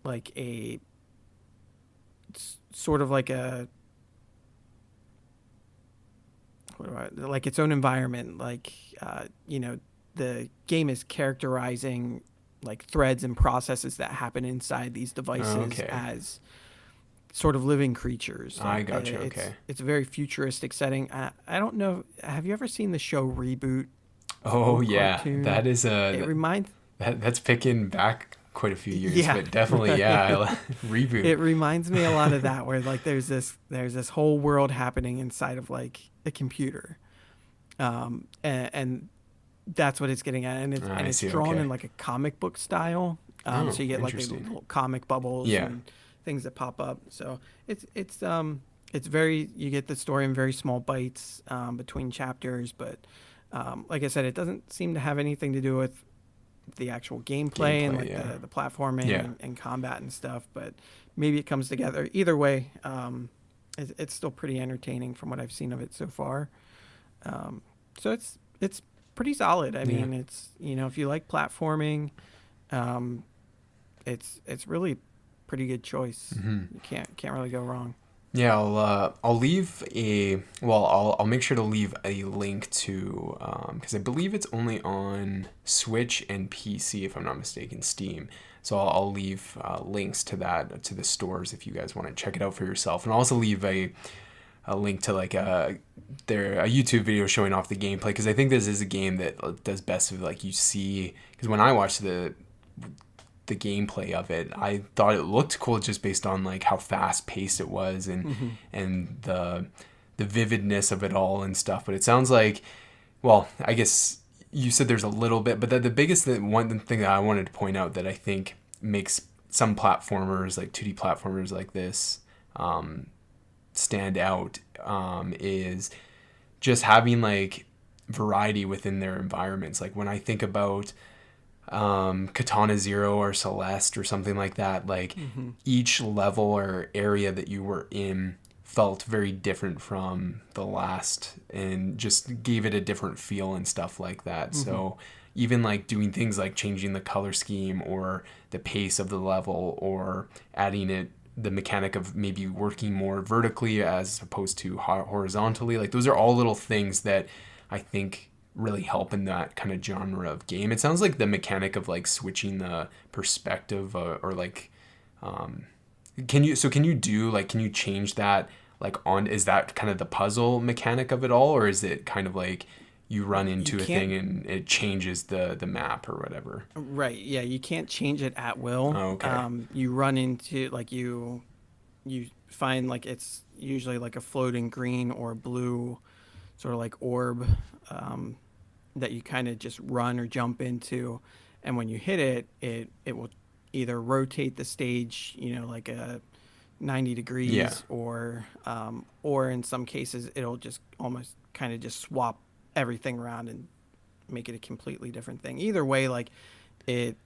like a sort of like like its own environment, like the game is characterizing like threads and processes that happen inside these devices as sort of living creatures. I got you. It's a very futuristic setting. I don't know. Have you ever seen the show Reboot? Oh yeah, cartoon? That is It reminds. That's picking back quite a few years, but definitely, Reboot. It reminds me a lot of that, where like there's this whole world happening inside of like a computer, and that's what it's getting at, and it's drawn in like a comic book style. So you get like the little comic bubbles and things that pop up. So it's very, you get the story in very small bites between chapters, but like I said, it doesn't seem to have anything to do with the actual gameplay and like the platforming and combat and stuff, but maybe it comes together. Either way, it's still pretty entertaining from what I've seen of it so far. So it's pretty solid. I mean, it's, if you like platforming, it's really pretty good choice. You can't really go wrong. Yeah, I'll leave I'll make sure to leave a link to because I believe it's only on Switch and PC if I'm not mistaken, Steam. So I'll leave links to that to the stores if you guys want to check it out for yourself, and I'll also leave a link to like a YouTube video showing off the gameplay, because I think this is a game that does best of like you see, because when I watched the gameplay of it, I thought it looked cool just based on like how fast paced it was and the vividness of it all and stuff. But it sounds like, well, I guess you said there's a little bit, but the biggest one thing that I wanted to point out that I think makes some platformers, like 2D platformers like this, stand out, is just having like variety within their environments. Like when I think about Katana Zero or Celeste or something like that, like each level or area that you were in felt very different from the last and just gave it a different feel and stuff like that. So even like doing things like changing the color scheme or the pace of the level or adding the mechanic of maybe working more vertically as opposed to horizontally, like those are all little things that I think really help in that kind of genre of game. It sounds like the mechanic of like switching the perspective or like can you change that, like on, is that kind of the puzzle mechanic of it all, or is it kind of like you run into a thing and it changes the map or whatever? Right. Yeah, you can't change it at will. Oh, okay. You run into like you find like it's usually like a floating green or blue sort of like orb, that you kind of just run or jump into, and when you hit it, it will either rotate the stage, like a 90 degrees, Yeah. or in some cases it'll just almost kind of just swap everything around and make it a completely different thing. Either way, like it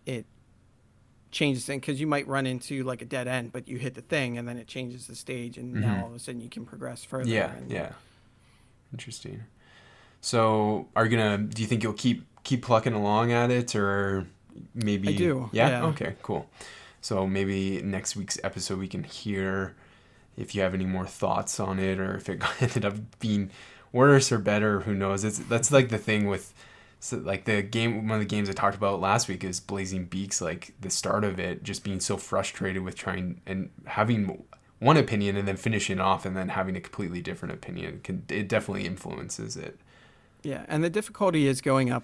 changes things, because you might run into like a dead end, but you hit the thing and then it changes the stage, and now all of a sudden you can progress further. Yeah. Yeah. Interesting. So do you think you'll keep plucking along at it, or maybe? I do. Yeah? Yeah. Okay, cool. So maybe next week's episode we can hear if you have any more thoughts on it, or if it ended up being worse or better, who knows. That's like the thing with, so like the game, one of the games I talked about last week is Blazing Beaks. Like the start of it, just being so frustrated with trying and having one opinion and then finishing off and then having a completely different opinion, it definitely influences it. Yeah, and the difficulty is going up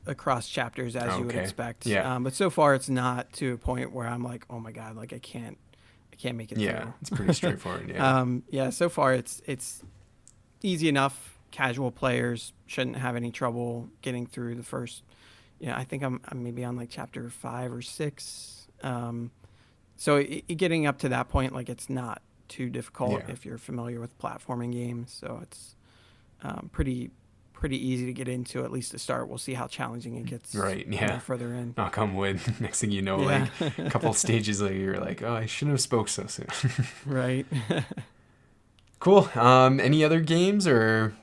across chapters, as you would expect. Yeah. But so far, it's not to a point where I'm like, oh my god, like I can't make it Yeah, through. it's pretty straightforward. Yeah. Yeah. So far, it's easy enough. Casual players shouldn't have any trouble getting through the first. I think I'm maybe on like chapter 5 or 6. So getting up to that point, like it's not too difficult if you're familiar with platforming games. So it's pretty easy to get into, at least to start. We'll see how challenging it gets. Right. Yeah. Further in. Knock on wood. Next thing you know, like a couple of stages later, you're like, oh, I shouldn't have spoke so soon. Right. Cool. Any other games, or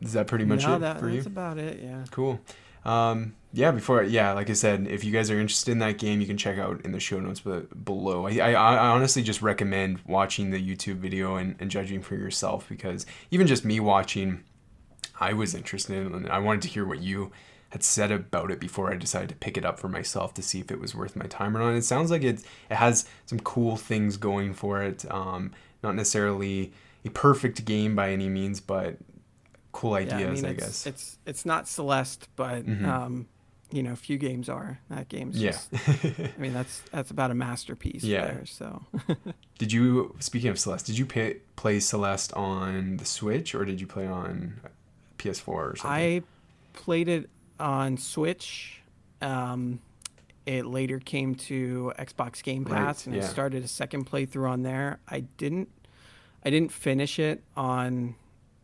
is that pretty much it for you? That's about it. Yeah. Cool. Like I said, if you guys are interested in that game, you can check out in the show notes below. I honestly just recommend watching the YouTube video and judging for yourself, because even just me watching, I was interested in it, and I wanted to hear what you had said about it before I decided to pick it up for myself to see if it was worth my time or not. It sounds like it has some cool things going for it. Not necessarily a perfect game by any means, but cool ideas, I guess. It's not Celeste, but few games are. That game's just, I mean, that's about a masterpiece there. So speaking of Celeste, did you play Celeste on the Switch, or did you play on PS4 or something? I played it on Switch. It later came to Xbox Game Pass, and I started a second playthrough on there. I didn't finish it on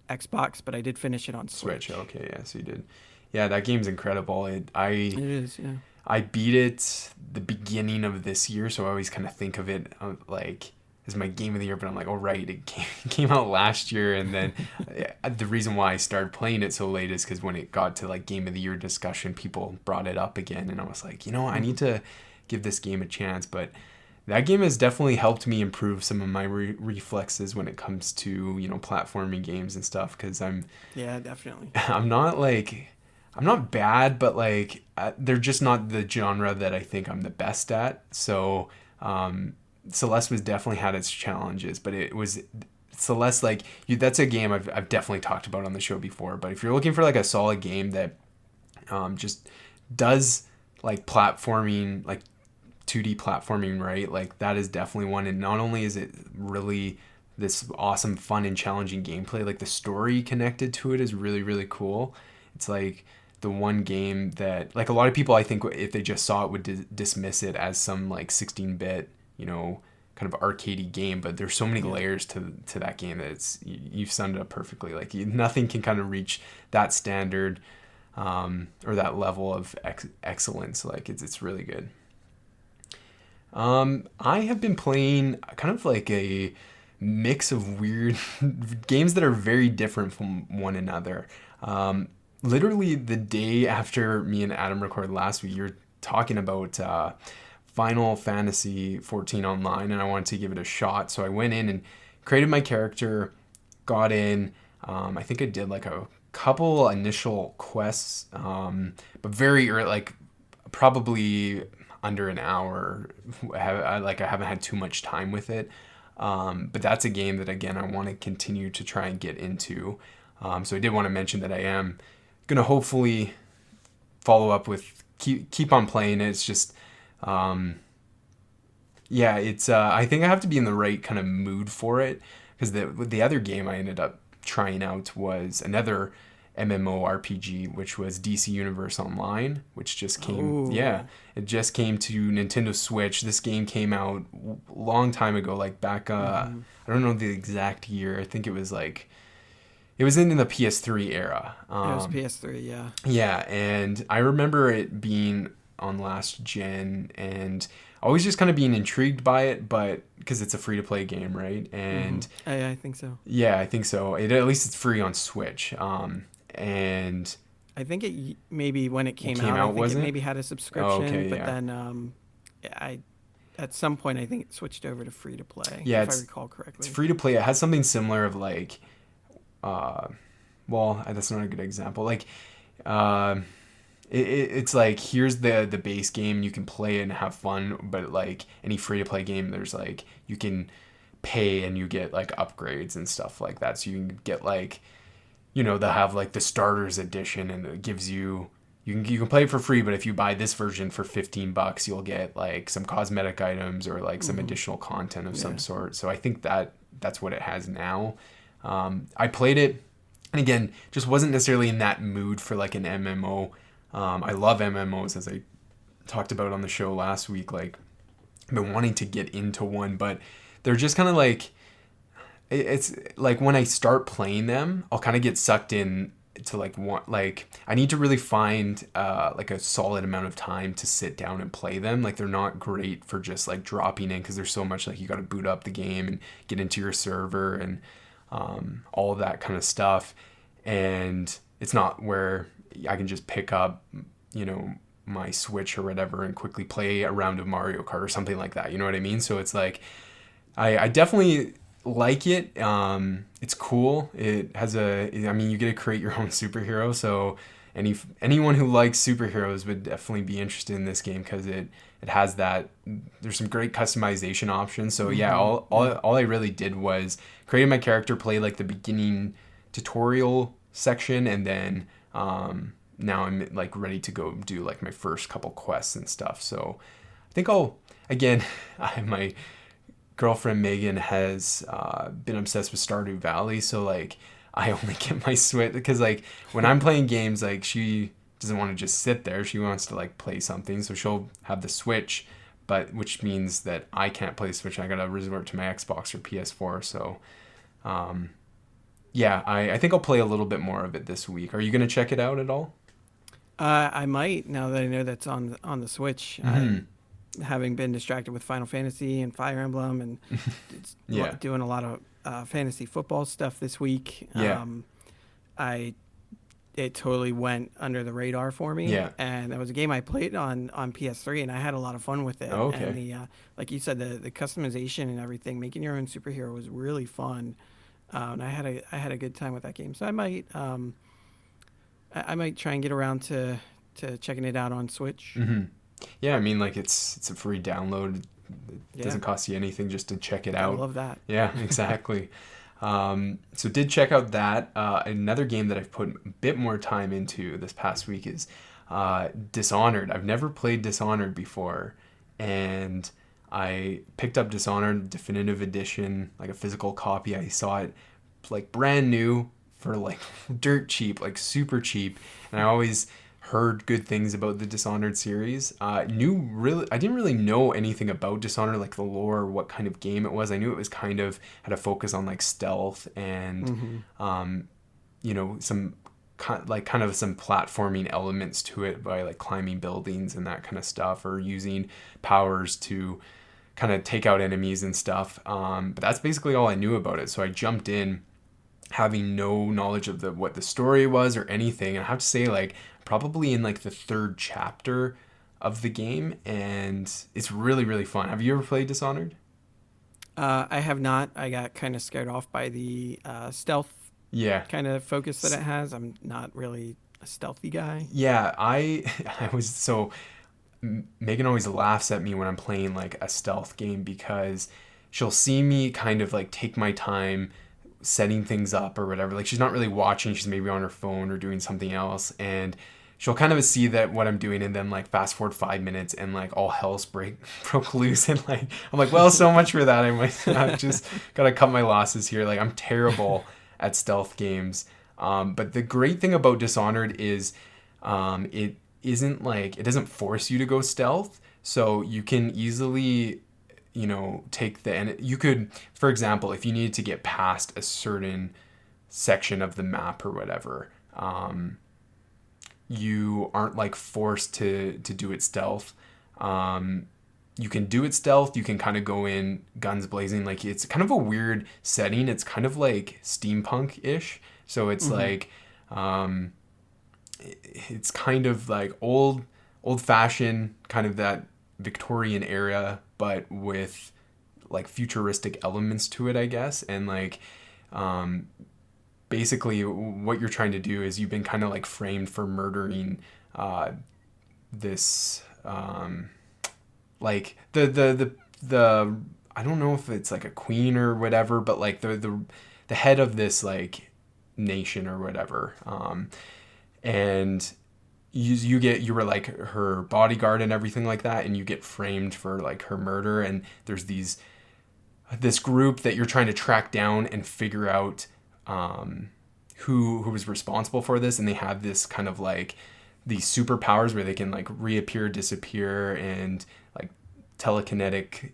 Xbox, but I did finish it on Switch. Okay, yeah, so you did. Yeah, that game's incredible. It is, yeah. I beat it the beginning of this year, so I always kind of think of it like as my game of the year, but I'm like, oh right, it came out last year, and then the reason why I started playing it so late is because when it got to like game of the year discussion, people brought it up again, and I was like, I need to give this game a chance. But that game has definitely helped me improve some of my reflexes when it comes to, platforming games and stuff. Because Yeah, definitely. I'm not like, I'm not bad, but like, they're just not the genre that I think I'm the best at. So, Celeste was definitely had its challenges, but it was Celeste, like, that's a game I've definitely talked about on the show before. But if you're looking for like a solid game that just does like platforming, like 2D platforming, right? Like that is definitely one. And not only is it really this awesome, fun, and challenging gameplay, like the story connected to it is really, really cool. It's like the one game that, like, a lot of people, I think, if they just saw it, would dismiss it as some like 16-bit, kind of arcadey game. But there's so many Yeah. layers to that game that you've summed it up perfectly. Like nothing can kind of reach that standard, or that level of excellence. Like it's really good. I have been playing kind of like a mix of weird games that are very different from one another. Literally the day after me and Adam recorded last week, you were talking about Final Fantasy 14 online, and I wanted to give it a shot. So I went in and created my character, got in. I think I did like a couple initial quests, but very early, like probably under an hour. I haven't had too much time with it, but that's a game that again I want to continue to try and get into. So I did want to mention that I am gonna hopefully follow up with keep on playing it. It's just yeah, it's I think I have to be in the right kind of mood for it, because the other game I ended up trying out was another MMORPG, which was DC Universe Online, which just came. Yeah, Oh. it just came to Nintendo Switch. This game came out a long time ago, like back. Mm-hmm. I don't know the exact year. I think it was like it was in the PS3 era. It was PS3, yeah. Yeah, and I remember it being on last gen, and always just kind of being intrigued by it, but because it's a free to play game, right? Mm-hmm. And I think so. yeah, I think so. At least it's free on Switch. And I think maybe when it it came came out, I out, think it wasn't it? maybe had a Oh, subscription, okay, but yeah. then I at some point I think it switched over to free to play, Yeah, if I it's recall it's correctly. free to play. It has something similar of like, uh, well, that's not a good example. Like, uh, it's like here's the base game, and you can play it and have fun. But like any free to play game, there's like you can pay and you get like upgrades and stuff like that. So you can get like, they'll have like the starters edition, and it gives you can play it for free, but if you buy this version for $15, you'll get like some cosmetic items or like some Mm-hmm. additional content of some Yeah. sort. So I think that's what it has now. I played it, and again, just wasn't necessarily in that mood for like an MMO. I love MMOs, as I talked about on the show last week. Like, I've been wanting to get into one, but they're just kind of like, it's like when I start playing them, I'll kind of get sucked in to like I need to really find like a solid amount of time to sit down and play them. Like they're not great for just like dropping in, because there's so much, like you got to boot up the game and get into your server and all of that kind of stuff. And it's not where I can just pick up, my Switch or whatever and quickly play a round of Mario Kart or something like that. You know what I mean? So it's like I definitely like it. It's cool. It has you get to create your own superhero. So anyone who likes superheroes would definitely be interested in this game, because it has that. There's some great customization options. So yeah, Mm-hmm. all, Yeah. all I really did was create my character, play like the beginning tutorial section, and then now I'm like ready to go do like my first couple quests and stuff. So I think I'll again my girlfriend Megan has been obsessed with Stardew Valley, so like I only get my Switch because like when I'm playing games, like she doesn't want to just sit there. She wants to like play something, so she'll have the Switch, but which means that I can't play Switch. I gotta resort to my Xbox or PS4. So yeah, I think I'll play a little bit more of it this week. Are you gonna check it out at all? I might, now that I know that's on the Switch. Mm-hmm. Having been distracted with Final Fantasy and Fire Emblem and Yeah. doing a lot of fantasy football stuff this week. Yeah. I it totally went under the radar for me. Yeah. And that was a game I played on PS3, and I had a lot of fun with it. Oh, And okay. the like you said, the customization and everything, making your own superhero was really fun. And I had a good time with that game. So I might try and get around to checking it out on Switch. Hmm. Yeah, I mean, like it's a free download. It Yeah, doesn't cost you anything just to check it gotta out. love that. Yeah, exactly. So did check out that. Another game that I've put a bit more time into this past week is Dishonored. I've never played Dishonored before, and I picked up Dishonored Definitive Edition, like a physical copy. I saw it like brand new for like dirt cheap, like super cheap, and I always heard good things about the Dishonored series. I didn't really know anything about Dishonored, like the lore, or what kind of game it was. I knew it was kind of had a focus on like stealth and, Hmm. some kind of some platforming elements to it by like climbing buildings and that kind of stuff, or using powers to kind of take out enemies and stuff. But that's basically all I knew about it. So I jumped in having no knowledge of what the story was or anything. And I have to say, like, probably in like the third chapter of the game, and it's really, really fun. Have you ever played Dishonored? I have not. I got kind of scared off by the stealth Yeah. kind of focus that it has. I'm not really a stealthy guy. Yeah, I was so Megan always laughs at me when I'm playing like a stealth game because she'll see me kind of like take my time setting things up or whatever. Like she's not really watching, she's maybe on her phone or doing something else, and she'll kind of see that what I'm doing, and then like fast forward 5 minutes and like all hell's broke loose, and like I'm like, well, so much for that. I've just gotta cut my losses here. Like I'm terrible at stealth games. But the great thing about Dishonored is it isn't like it doesn't force you to go stealth, so you can easily take and you could, for example, if you needed to get past a certain section of the map or whatever, you aren't like forced to do it stealth. You can do it stealth. You can kind of go in guns blazing. Like it's kind of a weird setting. It's kind of like steampunk-ish. So it's Hmm. like it's kind of like old fashioned, kind of that Victorian era, but with like futuristic elements to it, I guess. And like um, basically, what you're trying to do is you've been kind of like framed for murdering this like the I don't know if it's like a queen or whatever, but like the head of this like nation or whatever. And you were like her bodyguard and everything like that, and you get framed for like her murder, and there's this group that you're trying to track down and figure out who was responsible for this, and they have this kind of like these superpowers where they can like reappear, disappear, and like telekinetic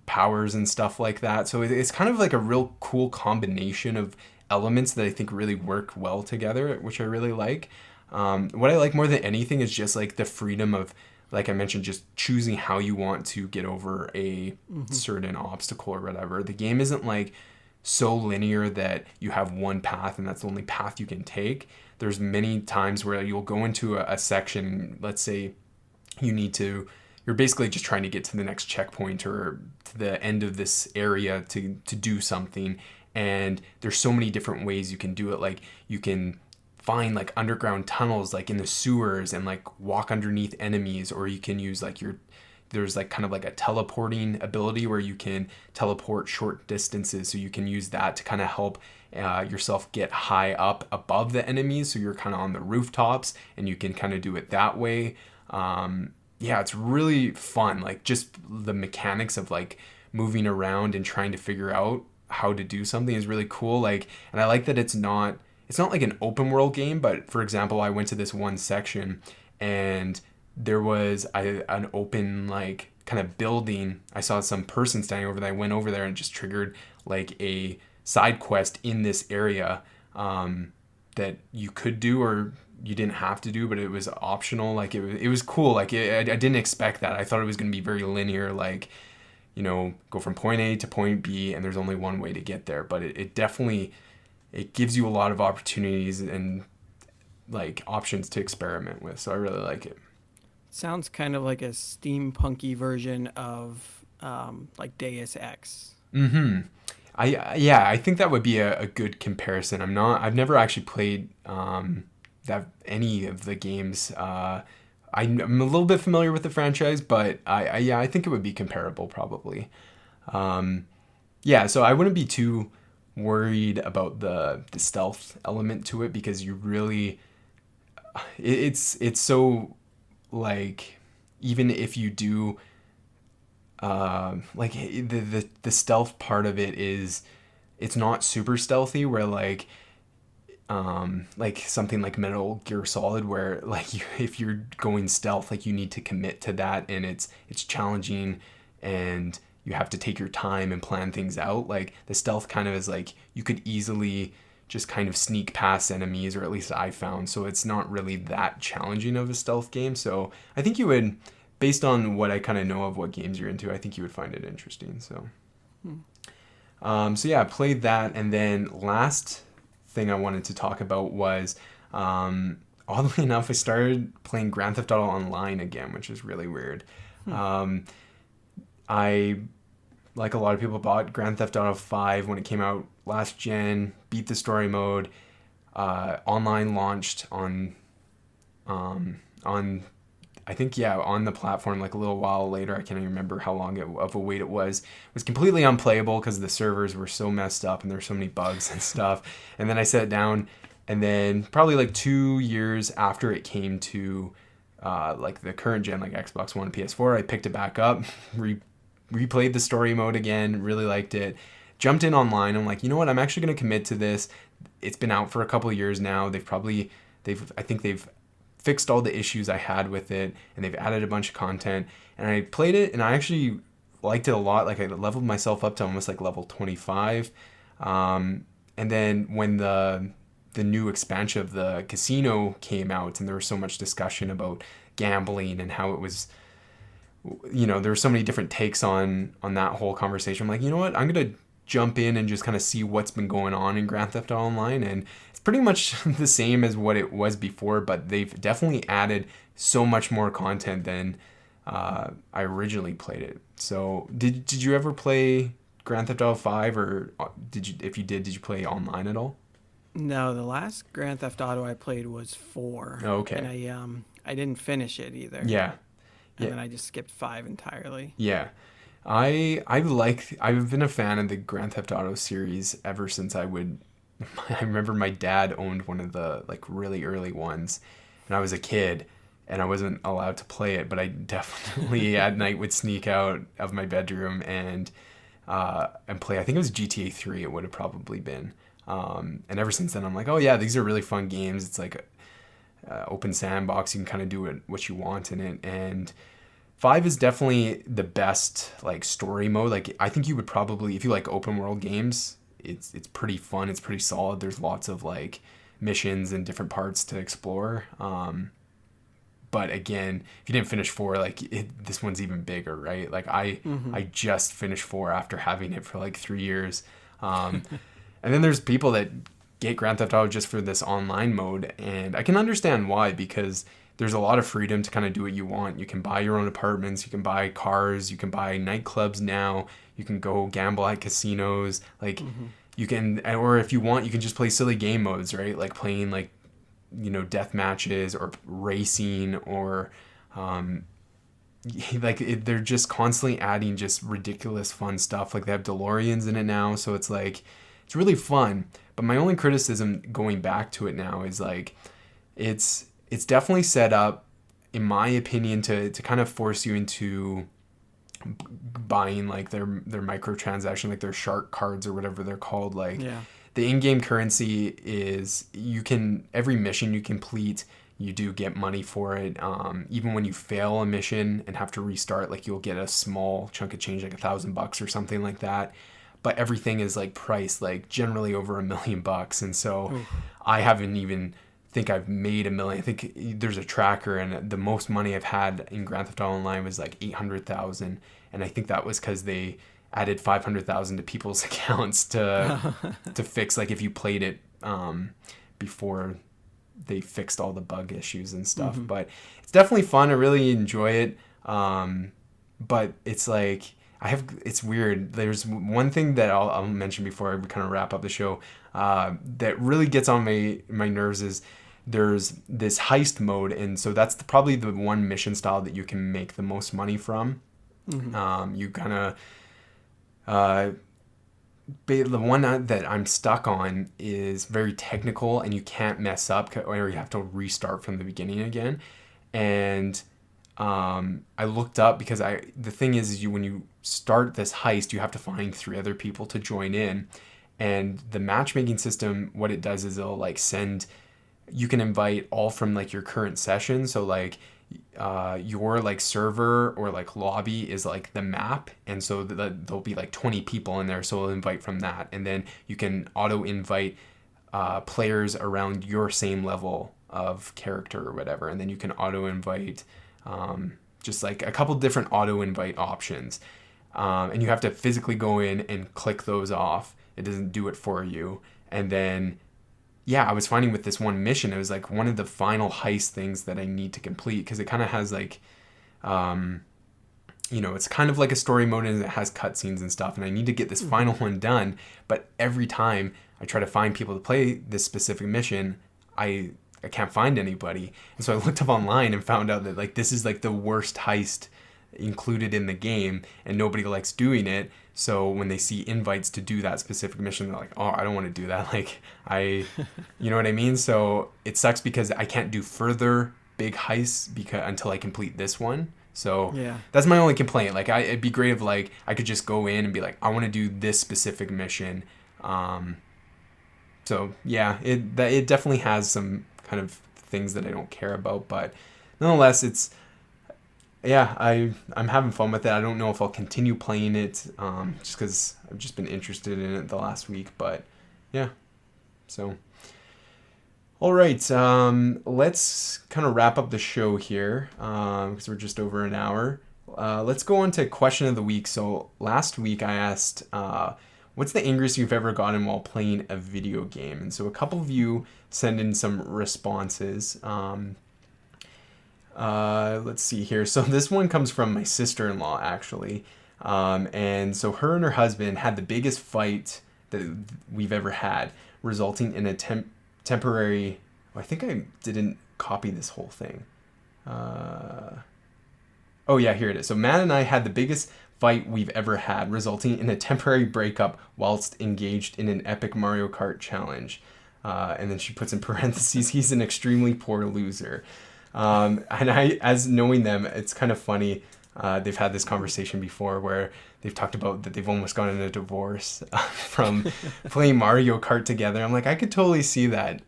powers and stuff like that. So it's kind of like a real cool combination of elements that I think really work well together, which I really like. What I like more than anything is just like the freedom of, like I mentioned, just choosing how you want to get over a Hmm. certain obstacle or whatever. The game isn't like so linear that you have one path and that's the only path you can take. There's many times where you'll go into a section, let's say you're basically just trying to get to the next checkpoint or to the end of this area to do something, and there's so many different ways you can do it. Like you can find like underground tunnels like in the sewers and like walk underneath enemies, or you can use like there's like kind of like a teleporting ability where you can teleport short distances, so you can use that to kind of help yourself get high up above the enemies, so you're kind of on the rooftops and you can kind of do it that way. Yeah, it's really fun. Like just the mechanics of like moving around and trying to figure out how to do something is really cool. Like, and I like that it's not like an open world game, but for example, I went to this one section and there was an open like kind of building. I saw some person standing over there. I went over there and just triggered like a side quest in this area that you could do or you didn't have to do, but it was optional. Like it was cool. Like I didn't expect that. I thought it was going to be very linear, like go from point A to point B, and there's only one way to get there. But it definitely it gives you a lot of opportunities and like options to experiment with. So I really like it. Sounds kind of like a steampunky version of like Deus Ex. Mm-hmm. I think that would be a good comparison. I've never actually played that any of the games. I'm a little bit familiar with the franchise, but I think it would be comparable probably. Yeah, so I wouldn't be too worried about the stealth element to it, because you really it's so, like, even if you do like the stealth part of it is, it's not super stealthy, where like something like Metal Gear Solid, where like if you're going stealth, like you need to commit to that, and it's challenging, and you have to take your time and plan things out. Like the stealth kind of is like you could easily just kind of sneak past enemies, or at least I found. So it's not really that challenging of a stealth game. So I think you would, based on what I kind of know of what games you're into, I think you would find it interesting. So, so yeah, I played that, and then last thing I wanted to talk about was, oddly enough, I started playing Grand Theft Auto Online again, which is really weird. I, like a lot of people, bought Grand Theft Auto 5 when it came out last gen, beat the story mode. Online launched on I think, yeah, on the platform like a little while later. I can't even remember how long of a wait it was. It was completely unplayable because the servers were so messed up and there were so many bugs and stuff. And then I set it down, and then probably like 2 years after it came to like the current gen, like Xbox One, PS4, I picked it back up, replayed the story mode again, really liked it, jumped in online. I'm like, you know what, I'm actually going to commit to this. It's been out for a couple of years now. I think they've fixed all the issues I had with it, and they've added a bunch of content, and I played it, and I actually liked it a lot. Like I leveled myself up to almost like level 25. And then when the new expansion of the casino came out, and there was so much discussion about gambling and how it was, there were so many different takes on that whole conversation. I'm like, you know what, I'm gonna jump in and just kind of see what's been going on in Grand Theft Auto Online, and it's pretty much the same as what it was before, but they've definitely added so much more content than I originally played it. So did you ever play Grand Theft Auto 5, or if you did you play online at all? No, the last Grand Theft Auto I played was 4. Oh, okay. And I didn't finish it either. Yeah. And then I just skipped 5 entirely. Yeah. I've been a fan of the Grand Theft Auto series ever since I remember my dad owned one of the like really early ones, and I was a kid and I wasn't allowed to play it, but I definitely at night would sneak out of my bedroom and play. I think it was GTA 3 it would have probably been. And ever since then I'm like, oh yeah, these are really fun games. It's like open sandbox, you can kind of do what you want in it, and 5 is definitely the best like story mode. Like I think you would probably, if you like open world games, it's pretty fun. It's pretty solid. There's lots of like missions and different parts to explore. But again, if you didn't finish 4, like this one's even bigger, right? Like I just finished 4 after having it for like 3 years. And then there's people that get Grand Theft Auto just for this online mode, and I can understand why, because there's a lot of freedom to kind of do what you want. You can buy your own apartments, you can buy cars, you can buy nightclubs now, you can go gamble at casinos, like you can, or if you want, you can just play silly game modes, right? Like playing like, death matches or racing, or they're just constantly adding just ridiculous fun stuff. Like they have DeLoreans in it now, so it's like, it's really fun. But my only criticism going back to it now is like, it's definitely set up, in my opinion, to kind of force you into buying like their microtransaction, like their shark cards or whatever they're called. Like the in-game currency is, every mission you complete, you do get money for it. Even when you fail a mission and have to restart, like you'll get a small chunk of change, like $1,000 or something like that. But everything is like priced like generally over $1 million, and so I haven't even think I've made $1 million. I think there's a tracker, and the most money I've had in Grand Theft Auto Online was like 800,000, and I think that was because they added 500,000 to people's accounts to fix, like if you played it before they fixed all the bug issues and stuff. But it's definitely fun. I really enjoy it. But it's like it's weird. There's one thing that I'll mention before we kind of wrap up the show that really gets on my nerves is there's this heist mode, and so that's probably the one mission style that you can make the most money from. You kind of the one that I'm stuck on is very technical, and you can't mess up, or you have to restart from the beginning again. And I looked up because the thing is when you start this heist, you have to find 3 other people to join in, and the matchmaking system, what it does is it'll like you can invite all from like your current session. So like your like server or like lobby is like the map, and so there'll be like 20 people in there, so we'll invite from that, and then you can auto invite players around your same level of character or whatever, and then you can auto invite just like a couple different auto invite options, and you have to physically go in and click those off. It doesn't do it for you. And then I was finding with this one mission, it was like one of the final heist things that I need to complete, because it kind of has like, it's kind of like a story mode, and it has cutscenes and stuff, and I need to get this final one done. But every time I try to find people to play this specific mission, I can't find anybody. And so I looked up online and found out that like this is like the worst heist included in the game, and nobody likes doing it. So when they see invites to do that specific mission, they're like, oh, I don't want to do that. Like you know what I mean? So it sucks because I can't do further big heists until I complete this one. So that's my only complaint. Like it'd be great if like I could just go in and be like, I want to do this specific mission. So yeah, it definitely has some kind of things that I don't care about, but nonetheless, I'm having fun with it. I don't know if I'll continue playing it, just because I've just been interested in it the last week. But yeah, so all right, let's kind of wrap up the show here, because we're just over an hour. Let's go on to question of the week. So last week I asked, what's the angriest you've ever gotten while playing a video game? And so a couple of you send in some responses. Let's see here. So this one comes from my sister-in-law, actually. And so her and her husband had the biggest fight that we've ever had, resulting in a temporary... I think I didn't copy this whole thing. Oh yeah, here it is. So Matt and I had the biggest fight we've ever had, resulting in a temporary breakup whilst engaged in an epic Mario Kart challenge. And then she puts in parentheses, he's an extremely poor loser. And as knowing them, it's kind of funny. They've had this conversation before where they've talked about that they've almost gotten a divorce from playing Mario Kart together. I'm like, I could totally see that.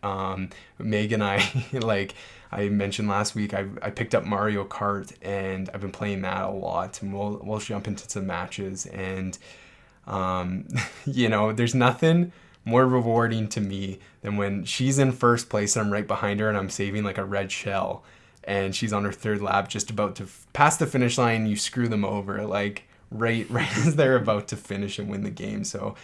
Meg and I, like I mentioned last week, I picked up Mario Kart and I've been playing that a lot, and we'll jump into some matches. And there's nothing more rewarding to me than when she's in first place and I'm right behind her and I'm saving like a red shell, and she's on her 3rd lap just about to pass the finish line. You screw them over like right as they're about to finish and win the game. So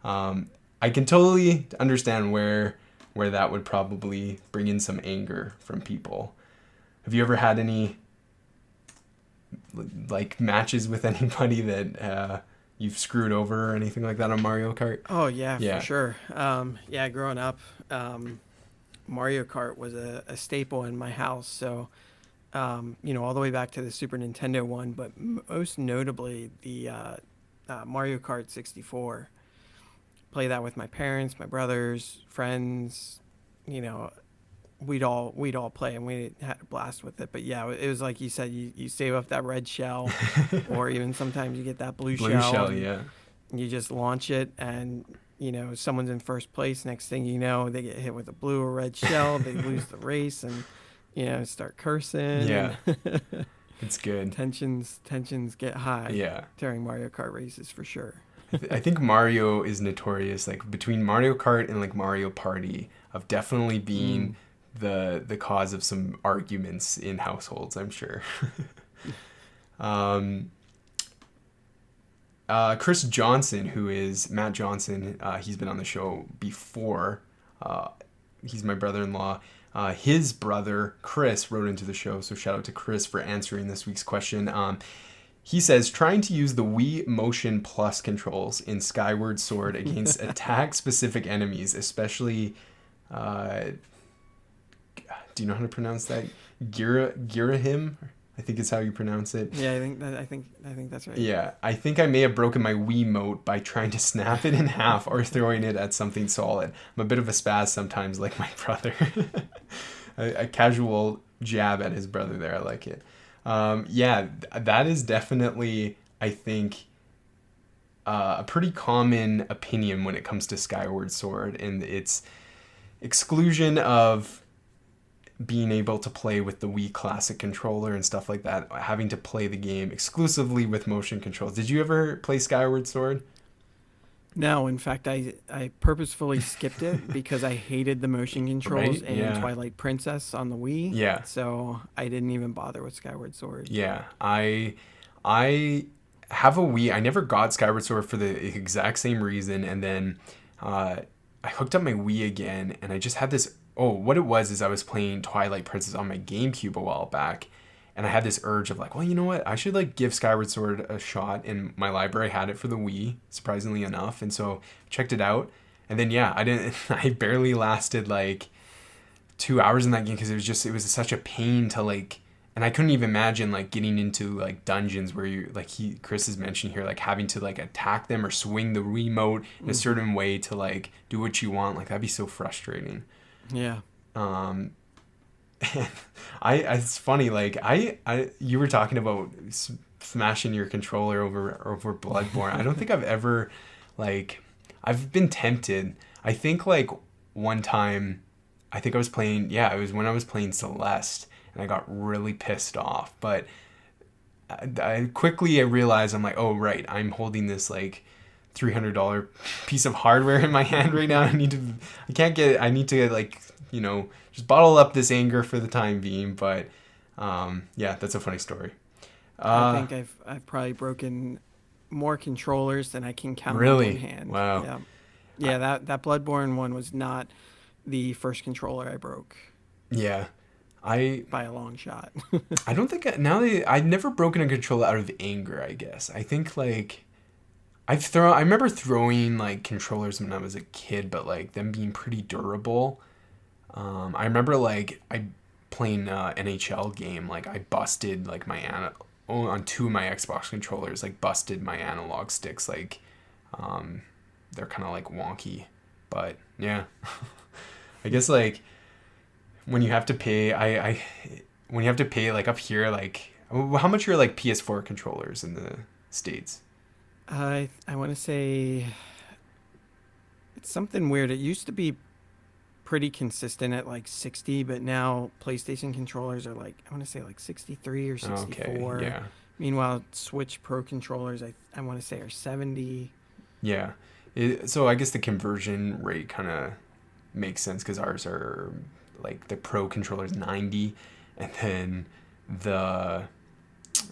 I can totally understand where that would probably bring in some anger from people. Have you ever had any like matches with anybody that you've screwed over or anything like that on Mario Kart? Oh yeah, for sure. Growing up, Mario Kart was a staple in my house. So, all the way back to the Super Nintendo one, but most notably the Mario Kart 64. Play that with my parents, my brothers, friends. We'd all play, and we had a blast with it. But yeah, it was like you said, you save up that red shell, or even sometimes you get that blue shell. Yeah. You just launch it, and someone's in first place. Next thing you know, they get hit with a blue or red shell. They lose the race, and start cursing. Yeah, it's good. Tensions get high. Yeah, during Mario Kart races for sure. I think Mario is notorious, like between Mario Kart and like Mario Party, of definitely being the cause of some arguments in households, I'm sure. Chris Johnson, who is Matt Johnson, he's been on the show before. He's my brother-in-law. his brother, Chris, wrote into the show. So shout out to Chris for answering this week's question. He says, trying to use the Wii Motion Plus controls in Skyward Sword against attack-specific enemies, especially, do you know how to pronounce that? Girahim, I think is how you pronounce it. Yeah, I think that's right. Yeah, I think I may have broken my Wiimote by trying to snap it in half or throwing it at something solid. I'm a bit of a spaz sometimes, like my brother. a casual jab at his brother there. I like it. Yeah, that is definitely, I think, a pretty common opinion when it comes to Skyward Sword and its exclusion of being able to play with the Wii Classic controller and stuff like that, having to play the game exclusively with motion controls. Did you ever play Skyward Sword? No, in fact, I purposefully skipped it because I hated the motion controls in Twilight Princess on the Wii. Yeah. So I didn't even bother with Skyward Sword. Yeah, I have a Wii. I never got Skyward Sword for the exact same reason, and then I hooked up my Wii again, and I just had this. Oh, what it was is I was playing Twilight Princess on my GameCube a while back, and I had this urge of like, well, you know what? I should like give Skyward Sword a shot. And my library had it for the Wii, surprisingly enough. And so I checked it out. And then, yeah, I barely lasted like 2 hours in that game because it was such a pain to like, and I couldn't even imagine like getting into like dungeons where you like Chris is mentioning here, like having to like attack them or swing the remote in a certain way to like do what you want. Like that'd be so frustrating. Yeah. It's funny, like you were talking about smashing your controller over Bloodborne. I don't think I've ever, like, I've been tempted. I think like one time, I think I was playing, it was when I was playing Celeste, and I got really pissed off. But I quickly realized, I'm like, oh right, I'm holding this like $300 piece of hardware in my hand right now. I need to like, you know, just bottle up this anger for the time being. But yeah, that's a funny story. I think I've probably broken more controllers than I can count really? on one hand. Wow. Yeah, that Bloodborne one was not the first controller I broke. Yeah. By a long shot. I don't think I've never broken a controller out of anger, I guess. I think like I remember throwing like controllers when I was a kid, but like them being pretty durable. I remember like I playing NHL game, like I busted like on two of my Xbox controllers, like busted my analog sticks, like they're kind of like wonky. But yeah. I guess like when you have to pay when you have to pay like up here, like how much are like PS4 controllers in the States? I want to say it's something weird. It used to be pretty consistent at like 60, but now PlayStation controllers are like, I want to say like 63 or 64. Okay, yeah. Meanwhile, Switch Pro controllers, I want to say are 70. Yeah. So I guess the conversion rate kind of makes sense because ours are like the Pro controller is 90, and then the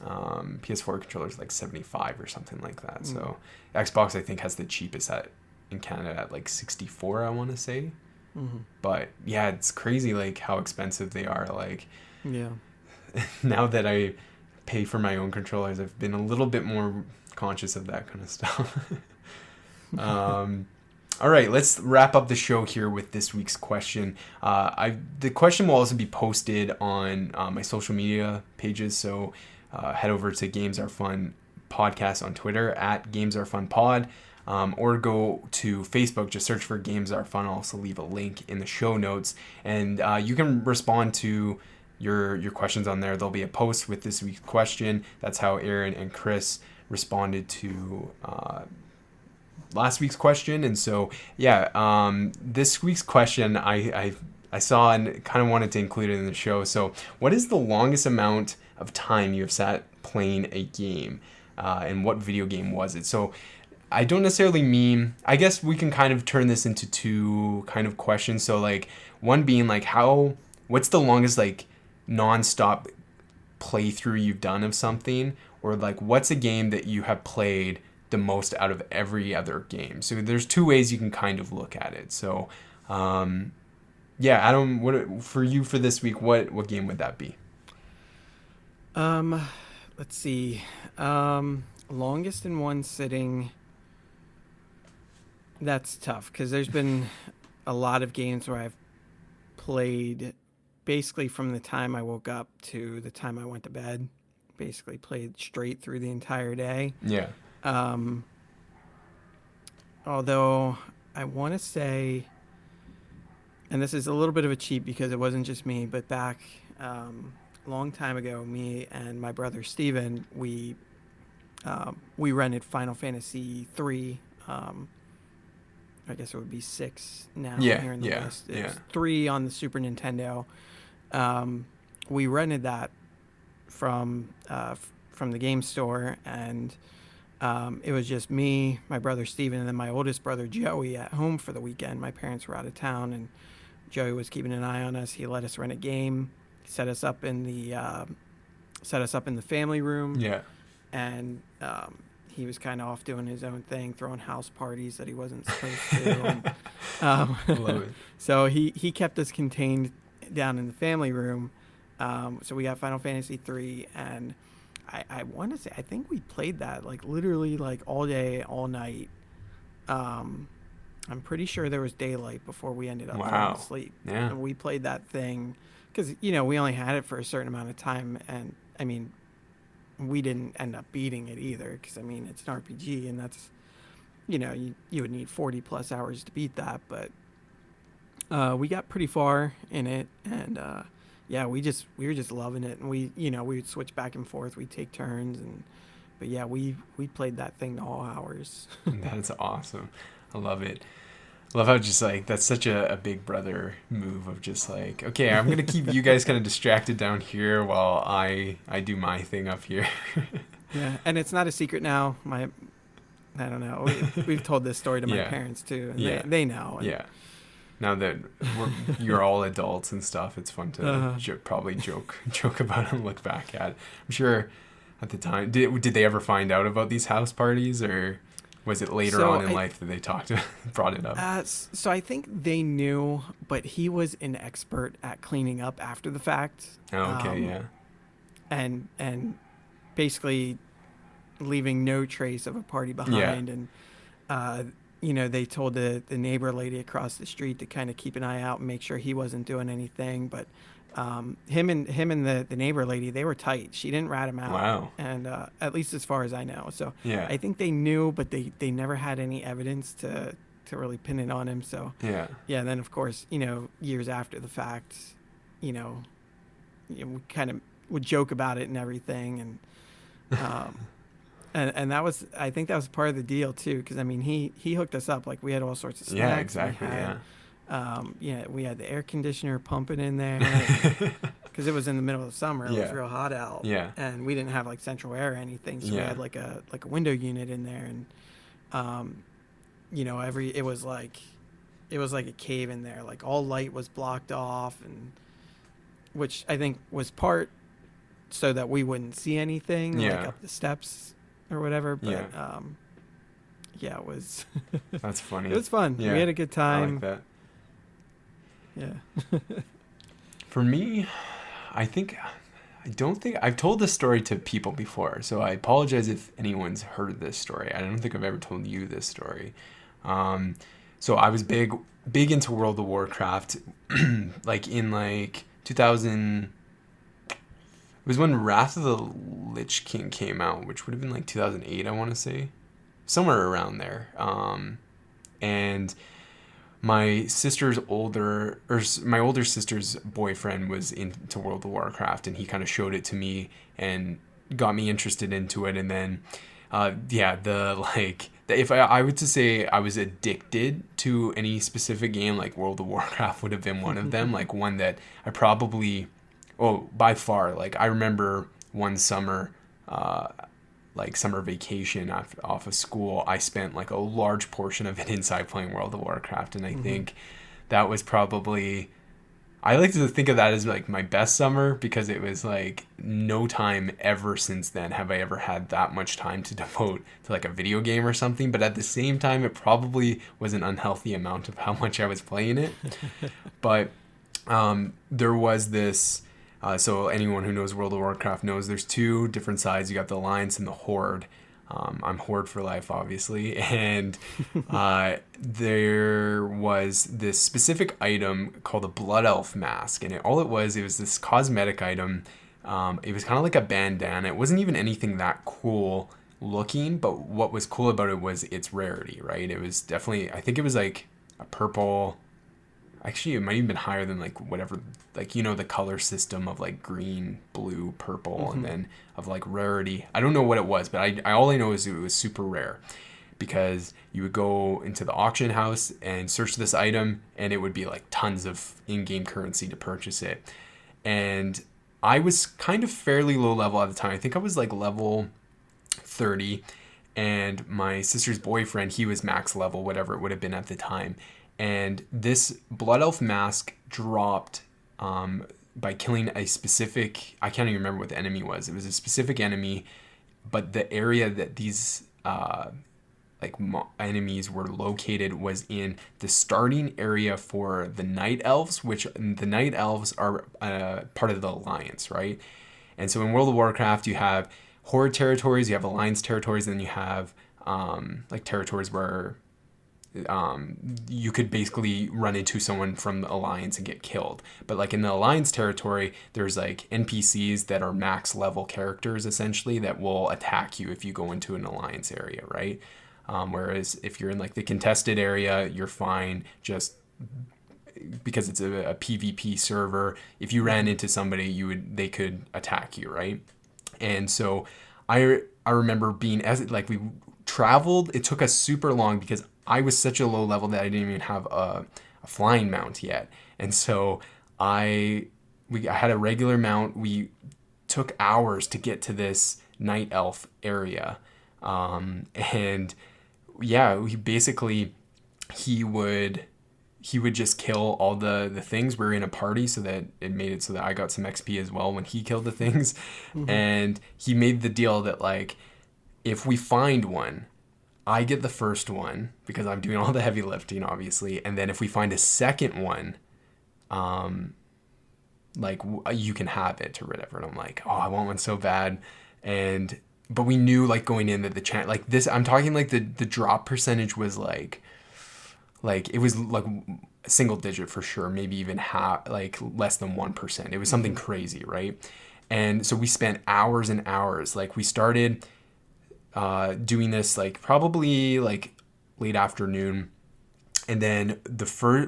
PS4 controller is like 75 or something like that. So Xbox I think has the cheapest in Canada at like 64, I want to say. But yeah, it's crazy like how expensive they are. Like, yeah. Now that I pay for my own controllers, I've been a little bit more conscious of that kind of stuff. All right, let's wrap up the show here with this week's question. The question will also be posted on my social media pages, so head over to Games Are Fun Podcast on Twitter at Games Are Fun Pod, or go to Facebook. Just search for Games Are Fun. I'll also leave a link in the show notes, and you can respond to your questions on there. There'll be a post with this week's question. That's how Aaron and Chris responded to last week's question. And so this week's question I saw and kind of wanted to include it in the show. So what is the longest amount of time you have sat playing a game, and what video game was it? So I don't necessarily mean, I guess we can kind of turn this into two kind of questions. So like one being like what's the longest like non-stop playthrough you've done of something, or like what's a game that you have played the most out of every other game? So there's two ways you can kind of look at it. So yeah, Adam, what for you for this week? What game would that be? Um, let's see. Longest in one sitting. That's tough because there's been a lot of games where I've played basically from the time I woke up to the time I went to bed. Basically played straight through the entire day. Yeah. Um, Although I want to say, and this is a little bit of a cheat because it wasn't just me, but back a long time ago, me and my brother Steven, we rented Final Fantasy 3. I guess it would be 6 now here in the West. It's 3 on the Super Nintendo. We rented that from the game store, and it was just me, my brother Steven, and then my oldest brother Joey at home for the weekend. My parents were out of town, and Joey was keeping an eye on us. He let us rent a game, set us up in the family room. Yeah. And he was kind of off doing his own thing, throwing house parties that he wasn't supposed to. And, Love it. so he kept us contained down in the family room. So we got Final Fantasy 3, and I want to say, I think we played that like literally like all day, all night. I'm pretty sure there was daylight before we ended up falling asleep. Yeah. And we played that thing because, we only had it for a certain amount of time. And I mean, we didn't end up beating it either because, I mean, it's an RPG, and that's, you would need 40 plus hours to beat that. But we got pretty far in it, and yeah, we were just loving it, and we would switch back and forth, we'd take turns, but yeah, we played that thing to all hours. That's awesome. I love it. I love how just like that's such a big brother move of just like, okay, I'm gonna keep you guys kind of distracted down here while I do my thing up here. Yeah, and it's not a secret now. I don't know. We've told this story to my parents too, and they know. And yeah. Now that you're all adults and stuff, it's fun to probably joke about and look back at. I'm sure at the time, did they ever find out about these house parties, or was it later on in life that they brought it up? So I think they knew, but he was an expert at cleaning up after the fact. Oh, okay, yeah. And basically leaving no trace of a party behind. Yeah. And they told the neighbor lady across the street to kind of keep an eye out and make sure he wasn't doing anything. But him and the neighbor lady, they were tight. She didn't rat him out. Wow. And at least as far as I know. So yeah. I think they knew, but they never had any evidence to really pin it on him. So yeah. And then of course, years after the fact, we kind of would joke about it and everything, and and that was, I think that was part of the deal too, because I mean he hooked us up, like we had all sorts of snacks. Yeah, exactly. We had the air conditioner pumping in there because it was in the middle of the summer. It was real hot out. Yeah. And we didn't have like central air or anything, so we had like a window unit in there, and it was like a cave in there. Like all light was blocked off, and which I think was part so that we wouldn't see anything like up the steps or whatever. But it was that's funny. It was fun. Yeah. We had a good time. I like that. Yeah. For me, I don't think I've told this story to people before, so I apologize if anyone's heard this story. I don't think I've ever told you this story. So I was big into World of Warcraft, like in 2000. It was when Wrath of the Lich King came out, which would have been like 2008, I want to say, somewhere around there. And my older sister's boyfriend was into World of Warcraft, and he kind of showed it to me and got me interested into it. And then, if I were to say I was addicted to any specific game, like World of Warcraft would have been one of them, like one that I probably, by far, like I remember one summer, summer vacation off of school, I spent like a large portion of it inside playing World of Warcraft, and I think that was probably, I like to think of that as like my best summer, because it was like no time ever since then have I ever had that much time to devote to like a video game or something, but at the same time it probably was an unhealthy amount of how much I was playing it. But there was this. So anyone who knows World of Warcraft knows there's two different sides. You got the Alliance and the Horde. I'm Horde for life, obviously. And there was this specific item called a Blood Elf mask. And all it was this cosmetic item. It was kind of like a bandana. It wasn't even anything that cool looking, but what was cool about it was its rarity, right? It was definitely, I think it was like a purple. Actually, it might even been higher than like whatever, like, the color system of like green, blue, purple, and then of like rarity. I don't know what it was, but I all I know is it was super rare, because you would go into the auction house and search this item, and it would be like tons of in-game currency to purchase it. And I was kind of fairly low level at the time. I think I was like level 30, and my sister's boyfriend, he was max level, whatever it would have been at the time. And this Blood Elf mask dropped by killing a specific, I can't even remember what the enemy was. It was a specific enemy, but the area that these enemies were located was in the starting area for the Night Elves, which the Night Elves are part of the Alliance, right? And so in World of Warcraft, you have Horde territories, you have Alliance territories, and then you have territories where you could basically run into someone from the Alliance and get killed. But like in the Alliance territory, there's like NPCs that are max level characters essentially that will attack you if you go into an Alliance area, right? Whereas if you're in like the contested area, you're fine, just because it's a PvP server. If you ran into somebody, they could attack you, right? And so I remember being, as like we traveled, it took us super long because I was such a low level that I didn't even have a flying mount yet. And so I had a regular mount. We took hours to get to this Night Elf area. And yeah, he would just kill all the things. We were in a party, so that it made it so that I got some XP as well when he killed the things. And he made the deal that like, if we find one, I get the first one because I'm doing all the heavy lifting, obviously. And then if we find a second one, you can have it or whatever. And I'm like, oh, I want one so bad. But we knew like going in that the chance, like this, I'm talking like the drop percentage was like it was like single digit for sure, maybe even half, like less than 1%. It was something crazy, right? And so we spent hours and hours. Like we started doing this like probably like late afternoon, and then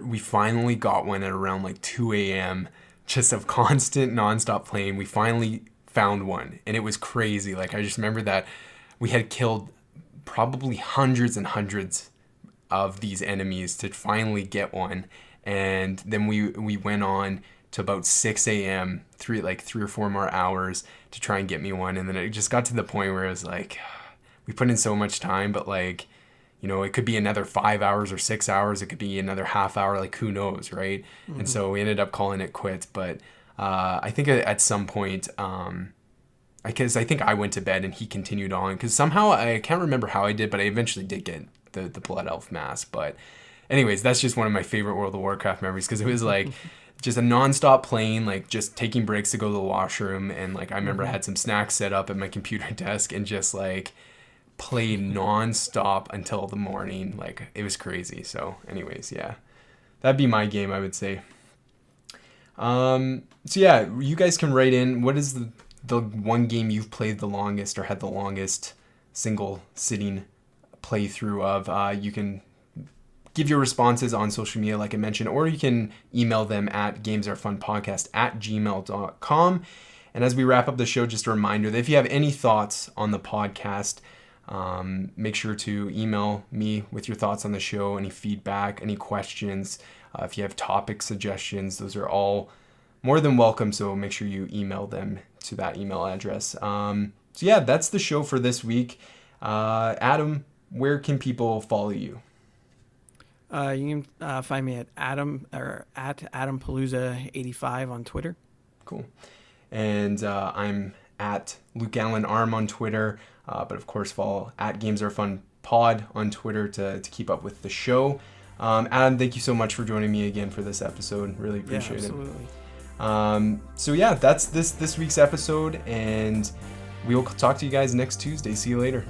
we finally got one at around like 2 a.m. just of constant nonstop playing. We finally found one, and it was crazy. Like I just remember that we had killed probably hundreds and hundreds of these enemies to finally get one. And then we went on to about 6 a.m. 3 or 4 more hours to try and get me one. And then it just got to the point where it was like, we put in so much time, but like, it could be another 5 hours or 6 hours. It could be another half hour, like who knows, right? And so we ended up calling it quits. But I think at some point, because I think I went to bed and he continued on, because somehow I can't remember how I did, but I eventually did get the Blood Elf mask. But anyways, that's just one of my favorite World of Warcraft memories, because it was like just a nonstop playing, like just taking breaks to go to the washroom. And like I remember I had some snacks set up at my computer desk and just like played nonstop until the morning. Like it was crazy. So anyways, yeah, that'd be my game, I would say. So yeah, you guys can write in, what is the one game you've played the longest or had the longest single sitting playthrough of. You can give your responses on social media like I mentioned, or you can email them at gamesarefunpodcast@gmail.com. And as we wrap up the show, just a reminder that if you have any thoughts on the podcast, make sure to email me with your thoughts on the show, any feedback, any questions. If you have topic suggestions, those are all more than welcome. So make sure you email them to that email address. So yeah, that's the show for this week. Adam, where can people follow you? You can find me at Adampalooza85 on Twitter. Cool. And I'm at Luke Allen Arm on Twitter. But of course, follow at Games Are Fun Pod on Twitter to keep up with the show. Adam, thank you so much for joining me again for this episode. Really appreciate Yeah, absolutely. it. So yeah, that's this week's episode, and we will talk to you guys next Tuesday. See you later.